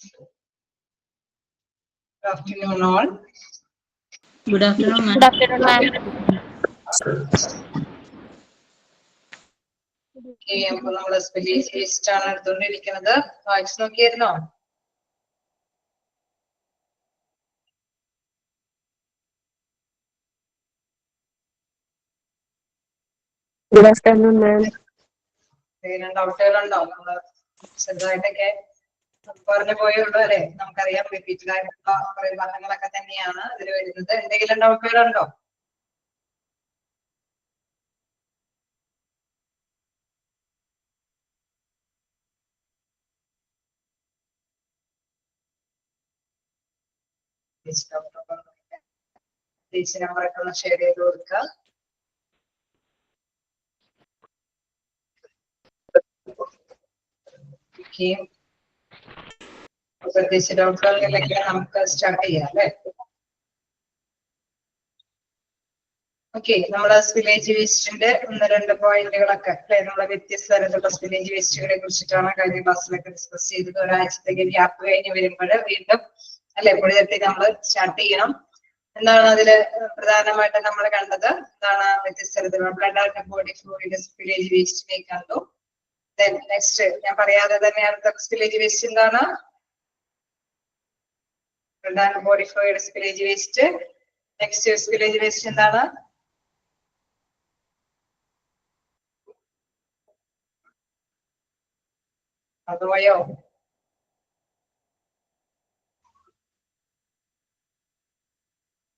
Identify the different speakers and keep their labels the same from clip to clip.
Speaker 1: Good afternoon, all.
Speaker 2: Good afternoon, ma'am.
Speaker 3: Good afternoon, ma'am.
Speaker 1: Okay, അപ്പോൾ നമ്മൾ spelling list ആണ് എടുത്തുകൊണ്ടിരിക്കുന്നത്. വായിച്ചു നോക്കിയിരുന്നോ?
Speaker 3: Good afternoon, ma'am.
Speaker 1: ഡൗട്ടുകളുണ്ടോ? നമ്മൾ ചെറുതായിട്ടൊക്കെ പറഞ്ഞു പോയുള്ളൂ അല്ലെ? നമുക്കറിയാം റിപ്പീറ്റഡ് ആയിട്ടുള്ള കുറെ ഭാഗങ്ങളൊക്കെ തന്നെയാണ് ഇതിൽ വരുന്നത്. എന്തെങ്കിലും ഡൗട്ടുകളുണ്ടോ? നമ്പറൊക്കെ ഒന്ന് ഷെയർ ചെയ്ത് കൊടുക്കുക. പ്രത്യേകിച്ച് ഡൗട്ടുകളില്ലെങ്കിൽ നമുക്ക് സ്റ്റാർട്ട് ചെയ്യാം അല്ലെ? ഓക്കെ, നമ്മുടെ സ്പില്ലേജ് വേസ്റ്റിന്റെ 1-2 പോയിന്റുകളൊക്കെ അല്ലെ, നമ്മുടെ വ്യത്യസ്ത തരത്തിലുള്ള സ്പില്ലേജ് വേസ്റ്റുകളെ കുറിച്ചിട്ടാണ് കഴിഞ്ഞ ക്ലാസ്സിലൊക്കെ ഡിസ്കസ് ചെയ്തത്. ഒരാഴ്ചത്തേക്ക് ഗ്യാപ്പ് കഴിഞ്ഞ് വരുമ്പോൾ വീണ്ടും അല്ലെ പുതിയതായിട്ട് നമ്മൾ സ്റ്റാർട്ട് ചെയ്യണം. എന്താണ് അതില് പ്രധാനമായിട്ട് നമ്മൾ കണ്ടത്? എന്താണ് വ്യത്യസ്ത തരത്തിലുള്ള blood and body fluid spillage വേസ്റ്റിനെ കണ്ടു. നെക്സ്റ്റ് ഞാൻ പറയാതെ തന്നെ അടുത്ത സ്പില്ലേജ് വേസ്റ്റ് എന്താണ്? Blood and body fluid spillage waste. Next spillage waste എന്താണ്? അതുപോയോ?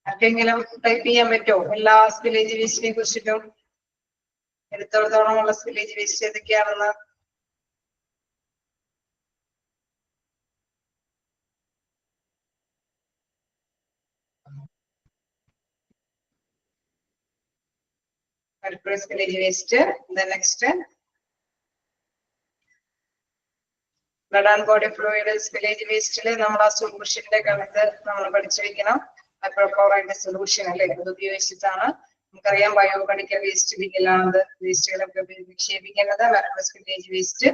Speaker 1: ആർക്കെങ്കിലും ടൈപ്പ് ചെയ്യാൻ പറ്റുമോ എല്ലാ സ്പില്ലേജ് വേസ്റ്റിനെ കുറിച്ചിട്ടും? എടുത്തോളത്തോളമുള്ള സ്പില്ലേജ് വേസ്റ്റ് ഏതൊക്കെയാണെന്ന്? Spillage waste. Next blood and body fluid spillage വേസ്റ്റില് നമ്മൾ ആ സൊല്യൂഷന്റെ കണക്ക് നമ്മൾ പഠിച്ചു വെക്കണം. ഹൈഡ്രോക്ലോറൈഡ് സൊല്യൂഷൻ അല്ലെ, അത് ഉപയോഗിച്ചിട്ടാണ് നമുക്കറിയാം ബയോമെഡിക്കൽ വേസ്റ്റ് ബിന്നിലാണ് വേസ്റ്റുകളൊക്കെ നിക്ഷേപിക്കുന്നത്. സ്പില്ലേജ് വേസ്റ്റ്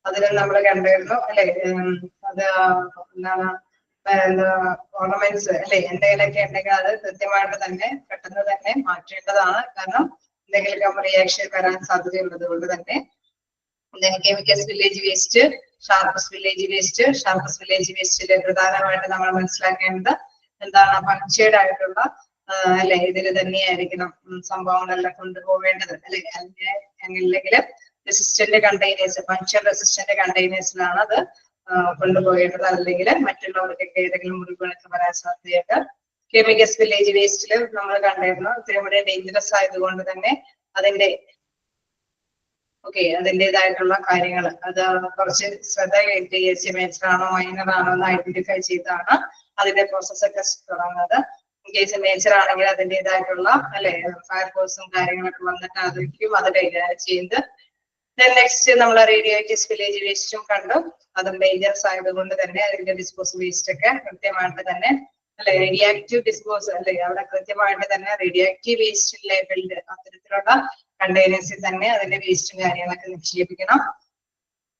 Speaker 1: അതിലും നമ്മൾ കണ്ടിരുന്നു അല്ലെ. അത് എന്താണ് ഓർണമെന്റ്സ് അല്ലെ, എന്തെങ്കിലുമൊക്കെ ഉണ്ടെങ്കിൽ അത് കൃത്യമായിട്ട് തന്നെ പെട്ടെന്ന് തന്നെ മാറ്റേണ്ടതാണ്. കാരണം എന്തെങ്കിലും റിയാക്ഷൻ വരാൻ സാധ്യതയുള്ളത് കൊണ്ട് തന്നെ. Chemical spillage waste, sharp spillage waste. Sharp spillage വേസ്റ്റില് പ്രധാനമായിട്ട് നമ്മൾ മനസ്സിലാക്കേണ്ടത് എന്താണ്? പങ്ക്ചേർഡ് ആയിട്ടുള്ള അല്ലെ ഇതില് തന്നെയായിരിക്കണം സംഭവങ്ങളെല്ലാം കൊണ്ടുപോവേണ്ടത് അല്ലെ. അല്ലെങ്കിൽ റെസിസ്റ്റന്റ് കണ്ടെയ്നേഴ്സ്, പങ്ക്ചർ റെസിസ്റ്റന്റ് കണ്ടെയ്നേഴ്സിലാണ് അത് കൊണ്ടുപോകേണ്ടത്. അല്ലെങ്കിൽ മറ്റുള്ളവർക്കൊക്കെ ഏതെങ്കിലും മുറിവുകളൊക്കെ വരാൻ സാധ്യതയുണ്ട്. കെമിക്കൽ സ്പില്ലേജ് വേസ്റ്റില് നമ്മൾ കണ്ടിരുന്നു ഇത്തിരി കൂടെ ഡേഞ്ചറസ് ആയതുകൊണ്ട് തന്നെ അതിന്റെ അതിൻ്റെതായിട്ടുള്ള കാര്യങ്ങൾ അത് കുറച്ച് ശ്രദ്ധ കേന്ദ്രീകരിച്ച് മേജർ ആണോ മൈനർ ആണോ എന്ന് ഐഡന്റിഫൈ ചെയ്താണ് അതിന്റെ പ്രോസസ് ഒക്കെ തുടങ്ങുന്നത്. ഇൻ കേസ് മേജർ ആണെങ്കിൽ അതിൻ്റെതായിട്ടുള്ള അല്ലെ ഫയർഫോഴ്സും കാര്യങ്ങളൊക്കെ വന്നിട്ട് അതൊക്കെയും അത് കൈകാര്യം ചെയ്യുന്നത്. നെക്സ്റ്റ് നമ്മൾ റേഡിയോ ആക്റ്റീവ് സ്പില്ലേജ് വേസ്റ്റും കണ്ടു. അതും ഡേഞ്ചറസ് ആയതുകൊണ്ട് തന്നെ അതിന്റെ ഡിസ്പോസൽ വേസ്റ്റ് ഒക്കെ കൃത്യമായിട്ട് തന്നെ അല്ലെ റേഡിയാക്റ്റീവ് ഡിസ്പോസൽ അല്ലെ അവിടെ കൃത്യമായിട്ട് തന്നെ റേഡിയാക്റ്റീവ് വേസ്റ്റ് ലേബിൾഡ് അത്തരത്തിലുള്ള കണ്ടെയ്നേഴ്സിൽ തന്നെ അതിന്റെ വേസ്റ്റും കാര്യങ്ങളൊക്കെ നിക്ഷേപിക്കണം.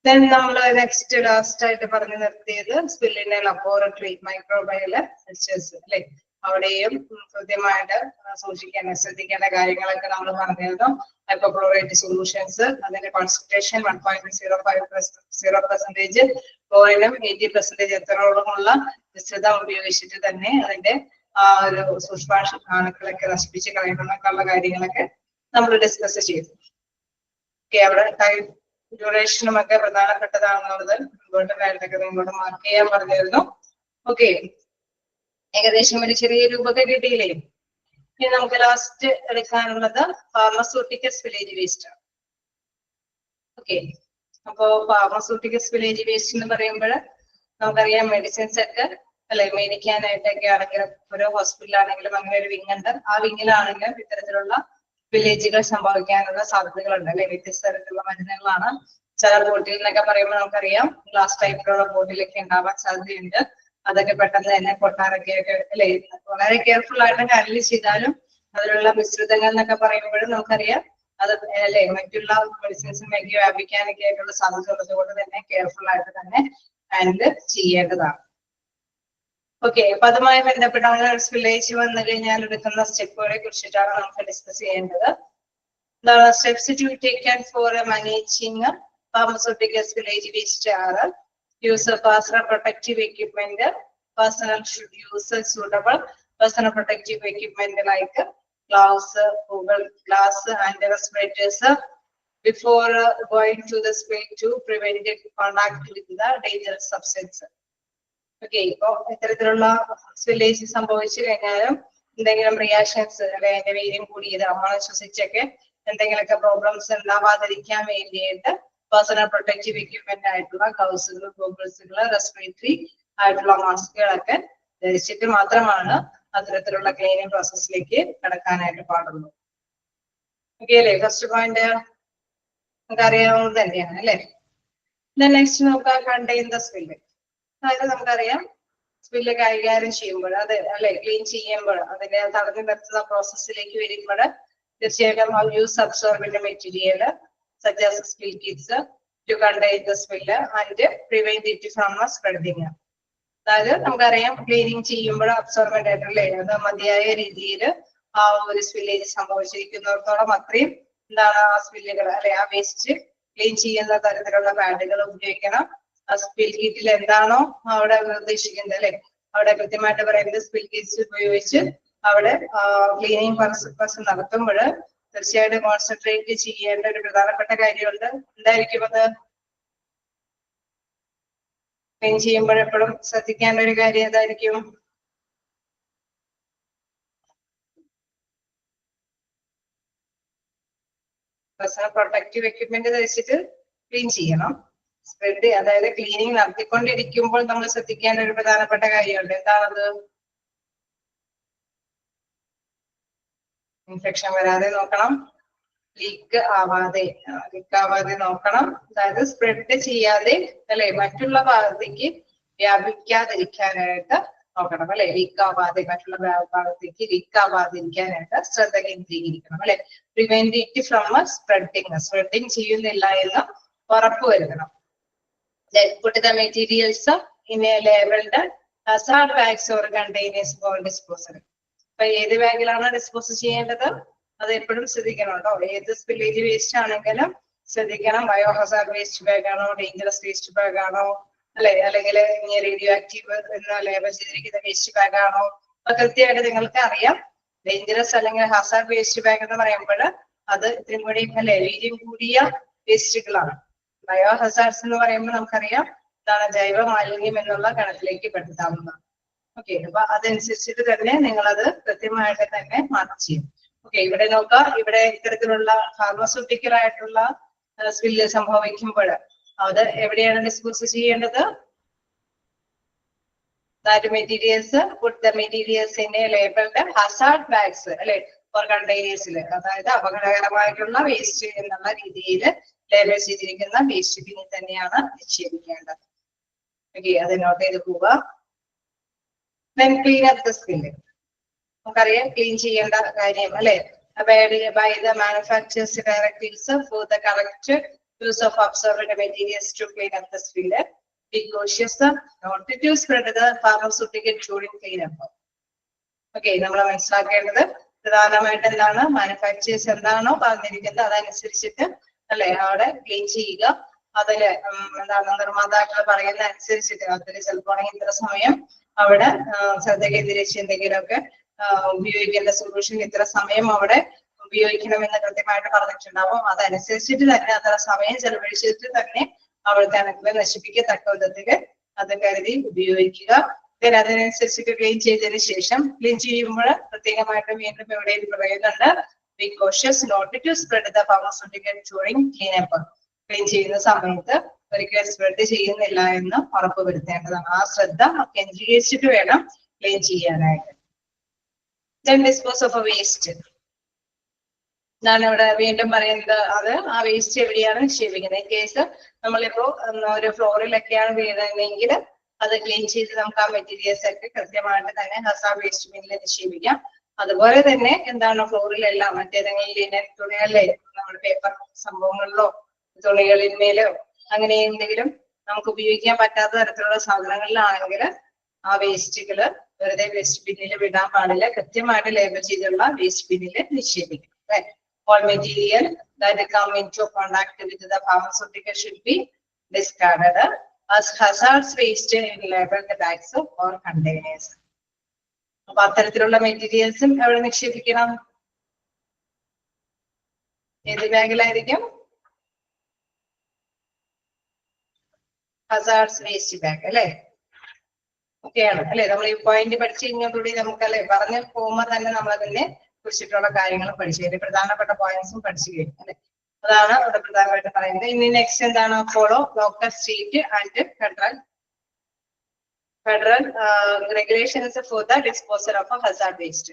Speaker 1: ദെൻ നമ്മൾ നെക്സ്റ്റ് ലാസ്റ്റ് ആയിട്ട് പറഞ്ഞു നിർത്തിയത് സ്പില്ലിന്റെ ലബോറട്ടറി മൈക്രോബയൽ സെൽഷ്യസ് അല്ലെ, അവിടെയും കൃത്യമായിട്ട് ശ്രദ്ധിക്കേണ്ട കാര്യങ്ങളൊക്കെ നമ്മൾ പറഞ്ഞിരുന്നു. ഹൈപ്പോക്ലോറൈറ്റ് സൊല്യൂഷൻസ് അതിന്റെ കോൺസെൻട്രേഷൻ 1.0% ഓയിലും 80% എത്തനോളുമുള്ള മിശ്രിതം ഉപയോഗിച്ചിട്ട് തന്നെ അതിന്റെ ഒരു സൂക്ഷ്മാണുക്കളൊക്കെ നശിപ്പിച്ച് കളയുന്നൊക്കെയുള്ള കാര്യങ്ങളൊക്കെ നമ്മൾ ഡിസ്കസ് ചെയ്തു. അവിടെ ടൈം ഡ്യൂറേഷനും ഒക്കെ പ്രധാനപ്പെട്ടതാണെന്നുള്ളത് ഇങ്ങോട്ട് മാർക്ക് ചെയ്യാൻ പറഞ്ഞിരുന്നു. ഓക്കെ, ഏകദേശം ഒരു ചെറിയ രൂപമൊക്കെ കിട്ടിയില്ലേ? ഇനി നമുക്ക് ലാസ്റ്റ് എടുക്കാനുള്ളത് ഫാർമസ്യൂട്ടിക്കൽ സ്പില്ലേജ് വേസ്റ്റ് ആണ്. ഓക്കെ, അപ്പോ ഫാർമസ്യൂട്ടിക്കൽ സ്പില്ലേജ് വേസ്റ്റ് എന്ന് പറയുമ്പോൾ നമുക്കറിയാം മെഡിസിൻസ് ഒക്കെ അല്ലെ മേടിക്കാനായിട്ടൊക്കെ ആണെങ്കിലും ഓരോ ഹോസ്പിറ്റലാണെങ്കിലും അങ്ങനെ ഒരു വിങ് ഉണ്ട്. ആ വിങ്ങിലാണെങ്കിലും ഇത്തരത്തിലുള്ള സ്പില്ലേജുകൾ സംഭവിക്കാനുള്ള സാധ്യതകളുണ്ട് അല്ലെ. വ്യത്യസ്ത തരത്തിലുള്ള മരുന്നുകളാണ്. ചില ബോട്ടിൽ എന്നൊക്കെ പറയുമ്പോൾ നമുക്കറിയാം ഗ്ലാസ് ടൈപ്പിലുള്ള ബോട്ടിലൊക്കെ ഉണ്ടാവാൻ സാധ്യതയുണ്ട്. അതൊക്കെ പെട്ടെന്ന് തന്നെ പൊട്ടാറൊക്കെ അല്ലെ വളരെ കെയർഫുൾ ആയിട്ട് ഹാൻഡിൽ ചെയ്താലും അതിലുള്ള മിശ്രിതങ്ങൾ എന്നൊക്കെ പറയുമ്പോഴും നമുക്കറിയാം അത് അല്ലെ മറ്റുള്ള മെഡിസിൻസിലേക്ക് വ്യാപിക്കാനൊക്കെ ആയിട്ടുള്ള സാധ്യത ഉള്ളത് കൊണ്ട് തന്നെ കെയർഫുൾ ആയിട്ട് തന്നെ ഹാൻഡിൽ ചെയ്യേണ്ടതാണ്. ഓക്കെ, അപ്പൊ അതുമായി ബന്ധപ്പെട്ടാണ് സ്പില്ലേജ് വന്നു കഴിഞ്ഞാൽ എടുക്കുന്ന സ്റ്റെപ്പുകളെ കുറിച്ചിട്ടാണ് നമുക്ക് ഡിസ്കസ് ചെയ്യേണ്ടത്. Steps to taken for managing pharmaceutical spillage waste are use of personal protective equipment. Personnel should use suitable personal protective equipment like gloves, Google glass, and respirators before going to the spill to prevent contact with the dangerous substance. Okay, ഇപ്പൊ ഇത്തരത്തിലുള്ള spillage സംഭവിച്ചു കഴിഞ്ഞാലും എന്തെങ്കിലും reactions അല്ലെ അതിന്റെ വീര്യം കൂടിയത് നമ്മൾ ശ്വസിച്ചൊക്കെ എന്തെങ്കിലുമൊക്കെ പ്രോബ്ലംസ് ഉണ്ടാവാതിരിക്കാൻ വേണ്ടിയിട്ട് പേഴ്സണൽ പ്രൊട്ടക്റ്റീവ് എക്യുപ്മെന്റ് ആയിട്ടുള്ള ഗ്ലൗസുകൾ, ഗോഗിൾസുകൾ, റെസ്പിറേറ്ററി ആയിട്ടുള്ള മാസ്കുകളൊക്കെ ധരിച്ചിട്ട് മാത്രമാണ് അത്തരത്തിലുള്ള ക്ലീനിങ് പ്രോസസ്സിലേക്ക് കടക്കാനായിട്ട് പാടുള്ളൂ. ഓക്കെ അല്ലേ, ഫസ്റ്റ് പോയിന്റ് നമുക്ക് അറിയാവുന്നത് തന്നെയാണ് അല്ലെ. നെക്സ്റ്റ് നോക്കാം, കണ്ടെയ്ൻ ദ സ്പില്ല്. അതായത് നമുക്കറിയാം സ്പില്ല് കൈകാര്യം ചെയ്യുമ്പോൾ അത് അല്ലെ ക്ലീൻ ചെയ്യുമ്പോൾ അതിനെ തടഞ്ഞു നിർത്തുന്ന പ്രോസസ്സിലേക്ക് വരുമ്പോൾ തീർച്ചയായിട്ടും use absorbent material such as spill kits to contain the spill and prevent it from spreading. അതായത് നമുക്കറിയാം ക്ലീനിങ് ചെയ്യുമ്പോൾ അബ്സോർബന്റ് ആയിട്ടുള്ള അത് മതിയായ രീതിയിൽ ആ ഒരു സ്പില്ലേജ് സംഭവിച്ചിരിക്കുന്നിടത്തോളം അത്രയും എന്താണ് ആ സ്പില്ലുകൾ അല്ലെ ആ വേസ്റ്റ് ക്ലീൻ ചെയ്യുന്ന തരത്തിലുള്ള പാഡുകൾ ഉപയോഗിക്കണം. ആ സ്പിൽ കിറ്റിൽ എന്താണോ അവിടെ നിർദ്ദേശിക്കുന്നത് അല്ലെ അവിടെ കൃത്യമായിട്ട് പറയുന്നത് സ്പിൽ കിറ്റ്സ് ഉപയോഗിച്ച് അവിടെ ക്ലീനിങ് പ്രോസസ് നടത്തുമ്പോൾ തീർച്ചയായിട്ടും കോൺസെൻട്രേറ്റ് ചെയ്യേണ്ട ഒരു പ്രധാനപ്പെട്ട കാര്യമുണ്ട്. എന്തായിരിക്കും അത്? ക്ലീൻ ചെയ്യുമ്പോൾ എപ്പോഴും ശ്രദ്ധിക്കേണ്ട ഒരു കാര്യം ഏതായിരിക്കും? പേഴ്സണൽ പ്രൊട്ടക്റ്റീവ് എക്യുപ്മെന്റ് ധരിച്ചിട്ട് ക്ലീൻ ചെയ്യണം. സ്പ്രെഡ് അതായത് ക്ലീനിങ് നടത്തിക്കൊണ്ടിരിക്കുമ്പോൾ നമ്മൾ ശ്രദ്ധിക്കേണ്ട ഒരു പ്രധാനപ്പെട്ട കാര്യമുണ്ട്. എന്താണത്? ഇൻഫെക്ഷൻ വരാതെ നോക്കണം, ലീക്ക് ആവാതെ നോക്കണം. അതായത് സ്പ്രെഡ് ചെയ്യാതെ അല്ലെ മറ്റുള്ള ഭാഗത്തേക്ക് വ്യാപിക്കാതിരിക്കാനായിട്ട് നോക്കണം അല്ലെ. ലീക്ക് ആവാതെ മറ്റുള്ള ഭാഗത്തേക്ക് ലീക്ക് ആവാതിരിക്കാനായിട്ട് ശ്രദ്ധ കേന്ദ്രീകരിക്കണം അല്ലെ. പ്രിവെന്റ് ഇറ്റ് ഫ്രം സ്പ്രെഡിങ് ചെയ്യുന്നില്ല എന്ന് ഉറപ്പുവരുത്തണം. Put the materials in a labeled hazard bags or containers for disposal. അപ്പൊ ഏത് ബാഗിലാണ് ഡിസ്പോസ് ചെയ്യേണ്ടത് അത് എപ്പോഴും ശ്രദ്ധിക്കണം കേട്ടോ. ഏത് സ്പില്ലേജ് വേസ്റ്റ് ആണെങ്കിലും ശ്രദ്ധിക്കണം. ബയോ ഹസാർഡ് വേസ്റ്റ് ബാഗ് ആണോ, ഡേഞ്ചറസ് വേസ്റ്റ് ബാഗ് ആണോ അല്ലെ, അല്ലെങ്കിൽ റേഡിയോ ആക്റ്റീവ് എന്ന് ലേബൽ ചെയ്തിരിക്കുന്ന വേസ്റ്റ് ബാഗ് ആണോ, അപ്പൊ കൃത്യമായിട്ട് നിങ്ങൾക്ക് അറിയാം. ഡേഞ്ചറസ് അല്ലെങ്കിൽ ഹസാർഡ് വേസ്റ്റ് ബാഗ് എന്ന് പറയുമ്പോൾ അത് ഇത്രയും കൂടി അല്ലെ വീര്യം കൂടിയ വേസ്റ്റുകളാണ്. ബയോ ഹസാർഡ്സ് എന്ന് പറയുമ്പോൾ നമുക്കറിയാം എന്താണ് ജൈവ മാലിന്യം എന്നുള്ള ഗണത്തിലേക്ക് പെടുത്താവുന്നതാണ്. ഓക്കെ, അപ്പൊ അതനുസരിച്ചിട്ട് തന്നെ നിങ്ങൾ അത് കൃത്യമായിട്ട് തന്നെ മാർക്ക് ചെയ്യും. ഓക്കെ, ഇവിടെ നോക്കാം. ഇവിടെ ഇത്തരത്തിലുള്ള ഫാർമസ്യൂട്ടിക്കൽ ആയിട്ടുള്ള സ്പില്ല് സംഭവിക്കുമ്പോൾ അത് എവിടെയാണ് ഡിസ്പോസ് ചെയ്യേണ്ടത്? Put the materials in a labeled hazard bags അല്ലെ ഫോർ കണ്ടെയ്നേഴ്സിൽ. അതായത് അപകടകരമായിട്ടുള്ള വേസ്റ്റ് എന്നുള്ള രീതിയിൽ ലേബൽ ചെയ്തിരിക്കുന്ന വേസ്റ്റ് ബിന്നിൽ തന്നെയാണ് നിക്ഷേപിക്കേണ്ടത്. ഓക്കെ, അത് നോട്ട് ചെയ്ത് പോവുക. Then clean up the spill. നമുക്കറിയാം ക്ലീൻ ചെയ്യേണ്ട കാര്യം അല്ലെ. By the manufacturer's directives for the correct use of absorbent materials to clean up the spill. Be cautious not to spread the pharmaceutical during cleanup. Okay, നമ്മൾ മനസ്സിലാക്കേണ്ടത് പ്രധാനമായിട്ട് എന്താണ് manufacturers എന്താണോ പറഞ്ഞിരിക്കുന്നത് അതനുസരിച്ചിട്ട് അല്ലെ അവിടെ ക്ലീൻ ചെയ്യുക. അതില് എന്താണ് നിർമ്മാതാക്കൾ പറയുന്ന അനുസരിച്ചിട്ട് അതിൽ ചിലപ്പോൾ ഇത്ര സമയം അവിടെ ശ്രദ്ധ കേന്ദ്രീകരിച്ച് എന്തെങ്കിലുമൊക്കെ ഉപയോഗിക്കേണ്ട സൊല്യൂഷൻ ഇത്ര സമയം അവിടെ ഉപയോഗിക്കണമെന്ന് കൃത്യമായിട്ട് പറഞ്ഞിട്ടുണ്ടാവും. അതനുസരിച്ചിട്ട് തന്നെ അത്ര സമയം ചെലവഴിച്ചിട്ട് തന്നെ അവിടുത്തെ അണുക്കളെ നശിപ്പിക്കത്തക്ക വിധത്തിൽ അത് കരുതി ഉപയോഗിക്കുക. അതിനനുസരിച്ചിട്ട് ക്ലീൻ ചെയ്തതിനു ശേഷം ക്ലീൻ ചെയ്യുമ്പോൾ പ്രത്യേകമായിട്ട് വീണ്ടും എവിടെയും പറയുന്നുണ്ട് be cautious not to spread the pharmaceutical during cleanup. Clean ചെയ്യുന്ന സമയത്ത് ഒരിക്കലും സ്പ്രെഡ് ചെയ്യുന്നില്ല എന്ന് ഉറപ്പുവരുത്തേണ്ടതാണ്. ആ ശ്രദ്ധ കേന്ദ്രീകരിച്ചിട്ട് വേണം ക്ലീൻ ചെയ്യാനായിട്ട്. Then dispose of a waste. ഞാൻ ഇവിടെ വീണ്ടും പറയുന്നത് അത് ആ വേസ്റ്റ് എവിടെയാണ് നിക്ഷേപിക്കുന്നത്. ഇൻ കേസ് നമ്മളിപ്പോ ഒരു ഫ്ലോറിലൊക്കെയാണ് വീഴുന്നതെങ്കിൽ അത് ക്ലീൻ ചെയ്ത് നമുക്ക് ആ മെറ്റീരിയൽസ് ഒക്കെ കൃത്യമായിട്ട് തന്നെ ഹസാർഡ് വേസ്റ്റ് ബിന്നിൽ നിക്ഷേപിക്കാം. അതുപോലെ തന്നെ എന്താണ് ഫ്ലോറിലെല്ലാം മറ്റേതെങ്കിലും ലിനൻ തുണികളിലെ നമ്മുടെ പേപ്പർ സംഭവങ്ങളിലോ തുണികളിന്മേലോ അങ്ങനെ എന്തെങ്കിലും നമുക്ക് ഉപയോഗിക്കാൻ പറ്റാത്ത തരത്തിലുള്ള സാധനങ്ങളിലാണെങ്കിൽ ആ വേസ്റ്റുകള് വെറുതെ വേസ്റ്റ് ബിന്നിൽ വിടാൻ പാടില്ല. കൃത്യമായിട്ട് ലേബൽ ചെയ്തുള്ള waste ബിന്നിൽ നിക്ഷേപിക്കും. All material that come into contact with the pharmaceutical should be discarded as hazardous waste in labeled bags or containers. അപ്പൊ അത്തരത്തിലുള്ള മെറ്റീരിയൽസും എവിടെ നിക്ഷേപിക്കണം? ഏത് ബാഗിലായിരിക്കും? ഹസാർഡ്സ് വേസ്റ്റ് ബാഗ് അല്ലെ? ഒക്കെയാണ് അല്ലെ? നമ്മൾ ഈ പോയിന്റ് പഠിച്ചു കഴിഞ്ഞോടുകൂടി നമുക്ക് അല്ലെ പറഞ്ഞു പോകുമ്പോൾ തന്നെ നമ്മൾ അതിനെ കുറിച്ചിട്ടുള്ള കാര്യങ്ങൾ പഠിച്ചു കഴിഞ്ഞു. പ്രധാനപ്പെട്ട പോയിന്റ്സും പഠിച്ചു കഴിഞ്ഞു അല്ലെ? അതാണ് ഇവിടെ പ്രധാനമായിട്ട് പറയുന്നത്. ഇനി നെക്സ്റ്റ് എന്താണ്? Follow local, state and federal regulations for the disposal of Hazard waste.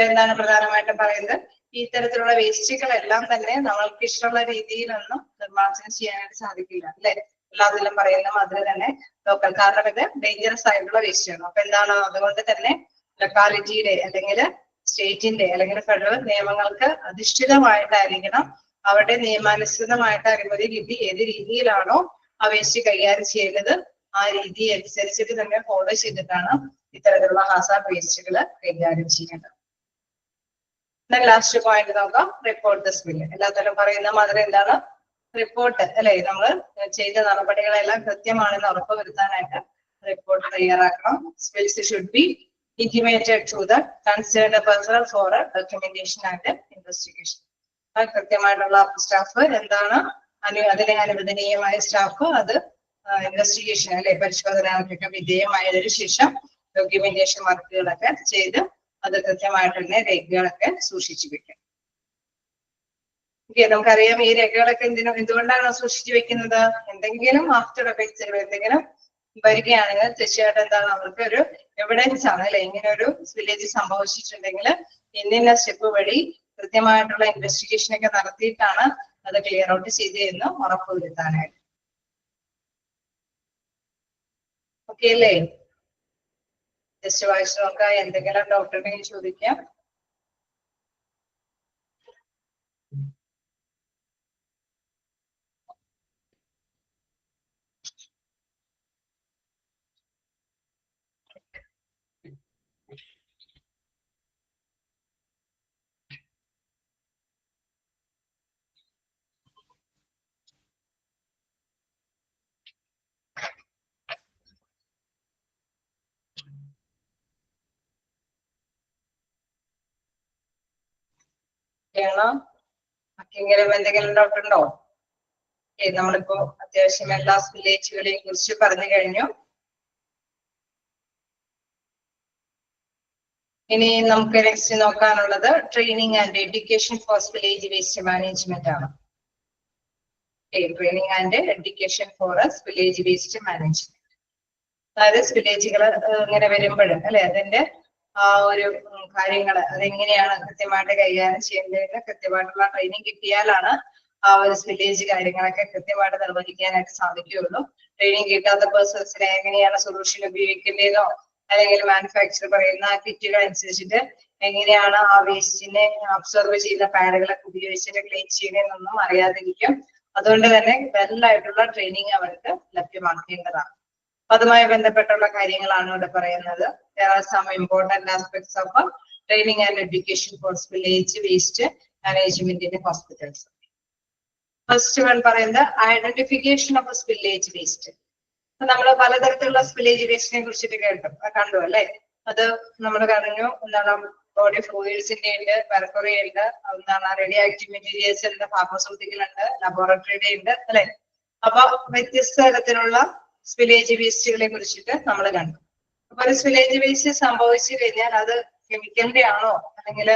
Speaker 1: എന്താണ് പ്രധാനമായിട്ടും പറയുന്നത്? ഈ തരത്തിലുള്ള വേസ്റ്റുകളെല്ലാം തന്നെ നമ്മൾക്ക് ഇഷ്ടമുള്ള രീതിയിലൊന്നും നിർമ്മാർജ്ജനം ചെയ്യാനായിട്ട് സാധിക്കില്ല അല്ലെ? എല്ലാത്തിലും പറയുന്ന മാതിരി തന്നെ ലോക്കൽ, കാരണം ഇത് ഡേഞ്ചറസ് ആയിട്ടുള്ള വേസ്റ്റ് ആണ്. അപ്പൊ എന്താണ്? അതുകൊണ്ട് തന്നെ ലൊക്കാലിറ്റിയുടെ അല്ലെങ്കിൽ സ്റ്റേറ്റിന്റെ അല്ലെങ്കിൽ ഫെഡറൽ നിയമങ്ങൾക്ക് അധിഷ്ഠിതമായിട്ടായിരിക്കണം അവരുടെ നിയമാനുസൃതമായിട്ട് അനുമതി കിട്ടി ഏത് രീതിയിലാണോ ആ വേസ്റ്റ് കൈകാര്യം ചെയ്യുന്നത് ആ രീതി അനുസരിച്ചിട്ട് തന്നെ ഫോളോ ചെയ്തിട്ടാണ് ഇത്തരത്തിലുള്ള ഹസാർഡ് വേസ്റ്റുകൾ കൈകാര്യം ചെയ്യേണ്ടത്. ലാസ്റ്റ് പോയിന്റ് നോക്കാം, റിപ്പോർട്ട് ദ സ്പിൽ. എല്ലാത്തരം പറയുന്ന മാതിരി എന്താണ്? റിപ്പോർട്ട് അല്ലെ? നമ്മൾ ചെയ്ത നടപടികളെല്ലാം കൃത്യമാണെന്ന് ഉറപ്പുവരുത്താനായിട്ട് റിപ്പോർട്ട് തയ്യാറാക്കണം. Spills should be intimated to the concerned person for a documentation and investigation. കൃത്യമായിട്ടുള്ള സ്റ്റാഫ് എന്താണ് അതിനെ അനുവദനീയമായ സ്റ്റാഫ് അത് ഇൻവെസ്റ്റിഗേഷൻ അല്ലെ പരിശോധനയ്ക്കൊക്കെ വിധേയമായതിനു ശേഷം ഡോക്യുമെന്റേഷൻ വർക്കുകളൊക്കെ ചെയ്ത് അത് കൃത്യമായിട്ട് തന്നെ രേഖകളൊക്കെ സൂക്ഷിച്ചു വെക്കും. നമുക്കറിയാം ഈ രേഖകളൊക്കെ എന്തുകൊണ്ടാണ് സൂക്ഷിച്ചു വെക്കുന്നത്? എന്തെങ്കിലും ആഫ്റ്റർ എഫക്ട്സുകൾ എന്തെങ്കിലും വരികയാണെങ്കിൽ തീർച്ചയായിട്ടും എന്താണ് അവർക്ക് ഒരു എവിഡൻസ് ആണ് അല്ലെ? ഇങ്ങനെ ഒരു വില്ലേജ് സംഭവിച്ചിട്ടുണ്ടെങ്കിൽ ഇന്ന സ്റ്റെപ്പ് വഴി കൃത്യമായിട്ടുള്ള ഇൻവെസ്റ്റിഗേഷൻ ഒക്കെ നടത്തിയിട്ടാണ് അത് ക്ലിയർ ഔട്ട് ചെയ്ത് എന്ന് ഉറപ്പുവരുത്താനായിട്ട്. ഓക്കെ അല്ലേ? ജസ്റ്റ് വായിച്ചു നോക്കാം. എന്തെങ്കിലും ഡൗട്ട് ഉണ്ടെങ്കിൽ ചോദിക്കാം. ആർക്കെങ്കിലും എന്തെങ്കിലും ഡൗട്ട് ഉണ്ടോ? നമ്മളിപ്പോ അത്യാവശ്യം എല്ലാ വില്ലേജുകളെയും കുറിച്ച് പറഞ്ഞു കഴിഞ്ഞു. ഇനി നമുക്ക് നെക്സ്റ്റ് നോക്കാനുള്ളത് training and education for village waste management ആണ്. Training and education for village waste management. അതായത് വില്ലേജുകൾ ഇങ്ങനെ വരുമ്പോഴും അല്ലെ അതിന്റെ ആ ഒരു കാര്യങ്ങൾ അതെങ്ങനെയാണ് കൃത്യമായിട്ട് കൈകാര്യം ചെയ്യേണ്ടതെന്ന് കൃത്യമായിട്ടുള്ള ട്രെയിനിങ് കിട്ടിയാലാണ് ആ ഒരു വില്ലേജ് കാര്യങ്ങളൊക്കെ കൃത്യമായിട്ട് നിർവഹിക്കാനായിട്ട് സാധിക്കുകയുള്ളൂ. ട്രെയിനിങ് കിട്ടാത്ത പേഴ്സൺസിനെ എങ്ങനെയാണ് സൊല്യൂഷൻ ഉപയോഗിക്കേണ്ടതോ അല്ലെങ്കിൽ മാനുഫാക്ചർ പറയുന്ന കിറ്റുകൾ അനുസരിച്ചിട്ട് എങ്ങനെയാണ് ആ വേസ്റ്റിനെ അബ്സോർവ് ചെയ്യുന്ന പാഡുകളൊക്കെ ഉപയോഗിച്ചിട്ട് ക്ലീൻ ചെയ്യുന്നതെന്നൊന്നും അറിയാതിരിക്കും. അതുകൊണ്ട് തന്നെ വെല്ലായിട്ടുള്ള ട്രെയിനിങ് അവർക്ക് ലഭ്യമാക്കേണ്ടതാണ്. അതുമായി ബന്ധപ്പെട്ടുള്ള കാര്യങ്ങളാണ് ഇവിടെ പറയുന്നത്. There are some important aspects of training and education for village waste management in hospitals. First one പറയുന്നത് ഐഡന്റിഫിക്കേഷൻ ഓഫ് സ്പില്ലേജ് വേസ്റ്റ്. നമ്മൾ പലതരത്തിലുള്ള സ്പില്ലേജ് വേസ്റ്റിനെ കുറിച്ചിട്ട് കണ്ടു അല്ലെ? അത് നമ്മൾ പറഞ്ഞു എന്താണ് ബോഡി ഫ്ലൂയിഡ്സിന്റെ ഉണ്ട്, പെർക്കുറി ഉണ്ട്, എന്താണ് റേഡിയോ ആക്റ്റീവ് മെറ്റീരിയൽസ് ഉണ്ട്, ഫാർമസ്യൂട്ടിക്കൽ ഉണ്ട്, ലബോറട്ടറിയുടെ ഉണ്ട് അല്ലെ? അപ്പൊ വ്യത്യസ്ത തരത്തിലുള്ള സ്പില്ലേജ് വേസ്റ്റുകളെ കുറിച്ചിട്ട് നമ്മൾ കണ്ടു. അപ്പൊ ഒരു സ്പില്ലേജ് വേസ്റ്റ് സംഭവിച്ചു കഴിഞ്ഞാൽ അത് കെമിക്കലിന്റെ ആണോ അല്ലെങ്കിൽ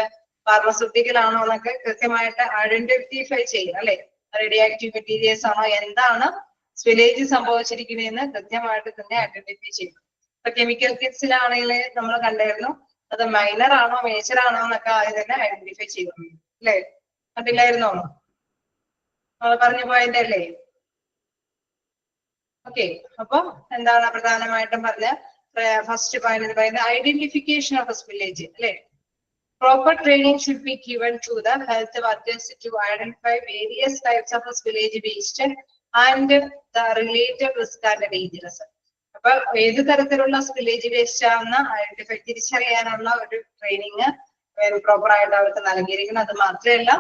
Speaker 1: ഫാർമസ്യൂട്ടിക്കൽ ആണോ എന്നൊക്കെ കൃത്യമായിട്ട് ഐഡന്റിഫൈ ചെയ്യും അല്ലെ? റേഡിയോ ആക്റ്റീവ് മെറ്റീരിയൽസ് ആണോ, എന്താണ് സ്പില്ലേജ് സംഭവിച്ചിരിക്കുന്നതെന്ന് കൃത്യമായിട്ട് തന്നെ ഐഡന്റിഫൈ ചെയ്യും. ഇപ്പൊ കെമിക്കൽ കിറ്റ്സിലാണെങ്കിൽ നമ്മൾ കണ്ടായിരുന്നു അത് മൈനർ ആണോ മേജർ ആണോ എന്നൊക്കെ ആദ്യം തന്നെ ഐഡന്റിഫൈ ചെയ്യുന്നു അല്ലെ? കണ്ടില്ലായിരുന്നോ? നമ്മൾ പറഞ്ഞ പോയിന്റ് അല്ലേ? ഓക്കെ, അപ്പൊ എന്താണ് പ്രധാനമായിട്ടും പറഞ്ഞ ഫസ്റ്റ് പോയിന്റ് എന്ന് പറയുന്നത് ഐഡന്റിഫിക്കേഷൻ ഓഫ് സ്പില്ലേജ് അല്ലെ? Proper training should be given to the health workers to identify various types of spillage waste and the related risk and dangerous. അപ്പൊ ഏത് തരത്തിലുള്ള സ്പില്ലേജ് വേസ്റ്റ് ആണെന്ന് ഐഡന്റിഫൈ തിരിച്ചറിയാനുള്ള ഒരു ട്രെയിനിങ് പ്രോപ്പർ ആയിട്ട് അവർക്ക് നൽകിയിരിക്കണം. അത് മാത്രമല്ല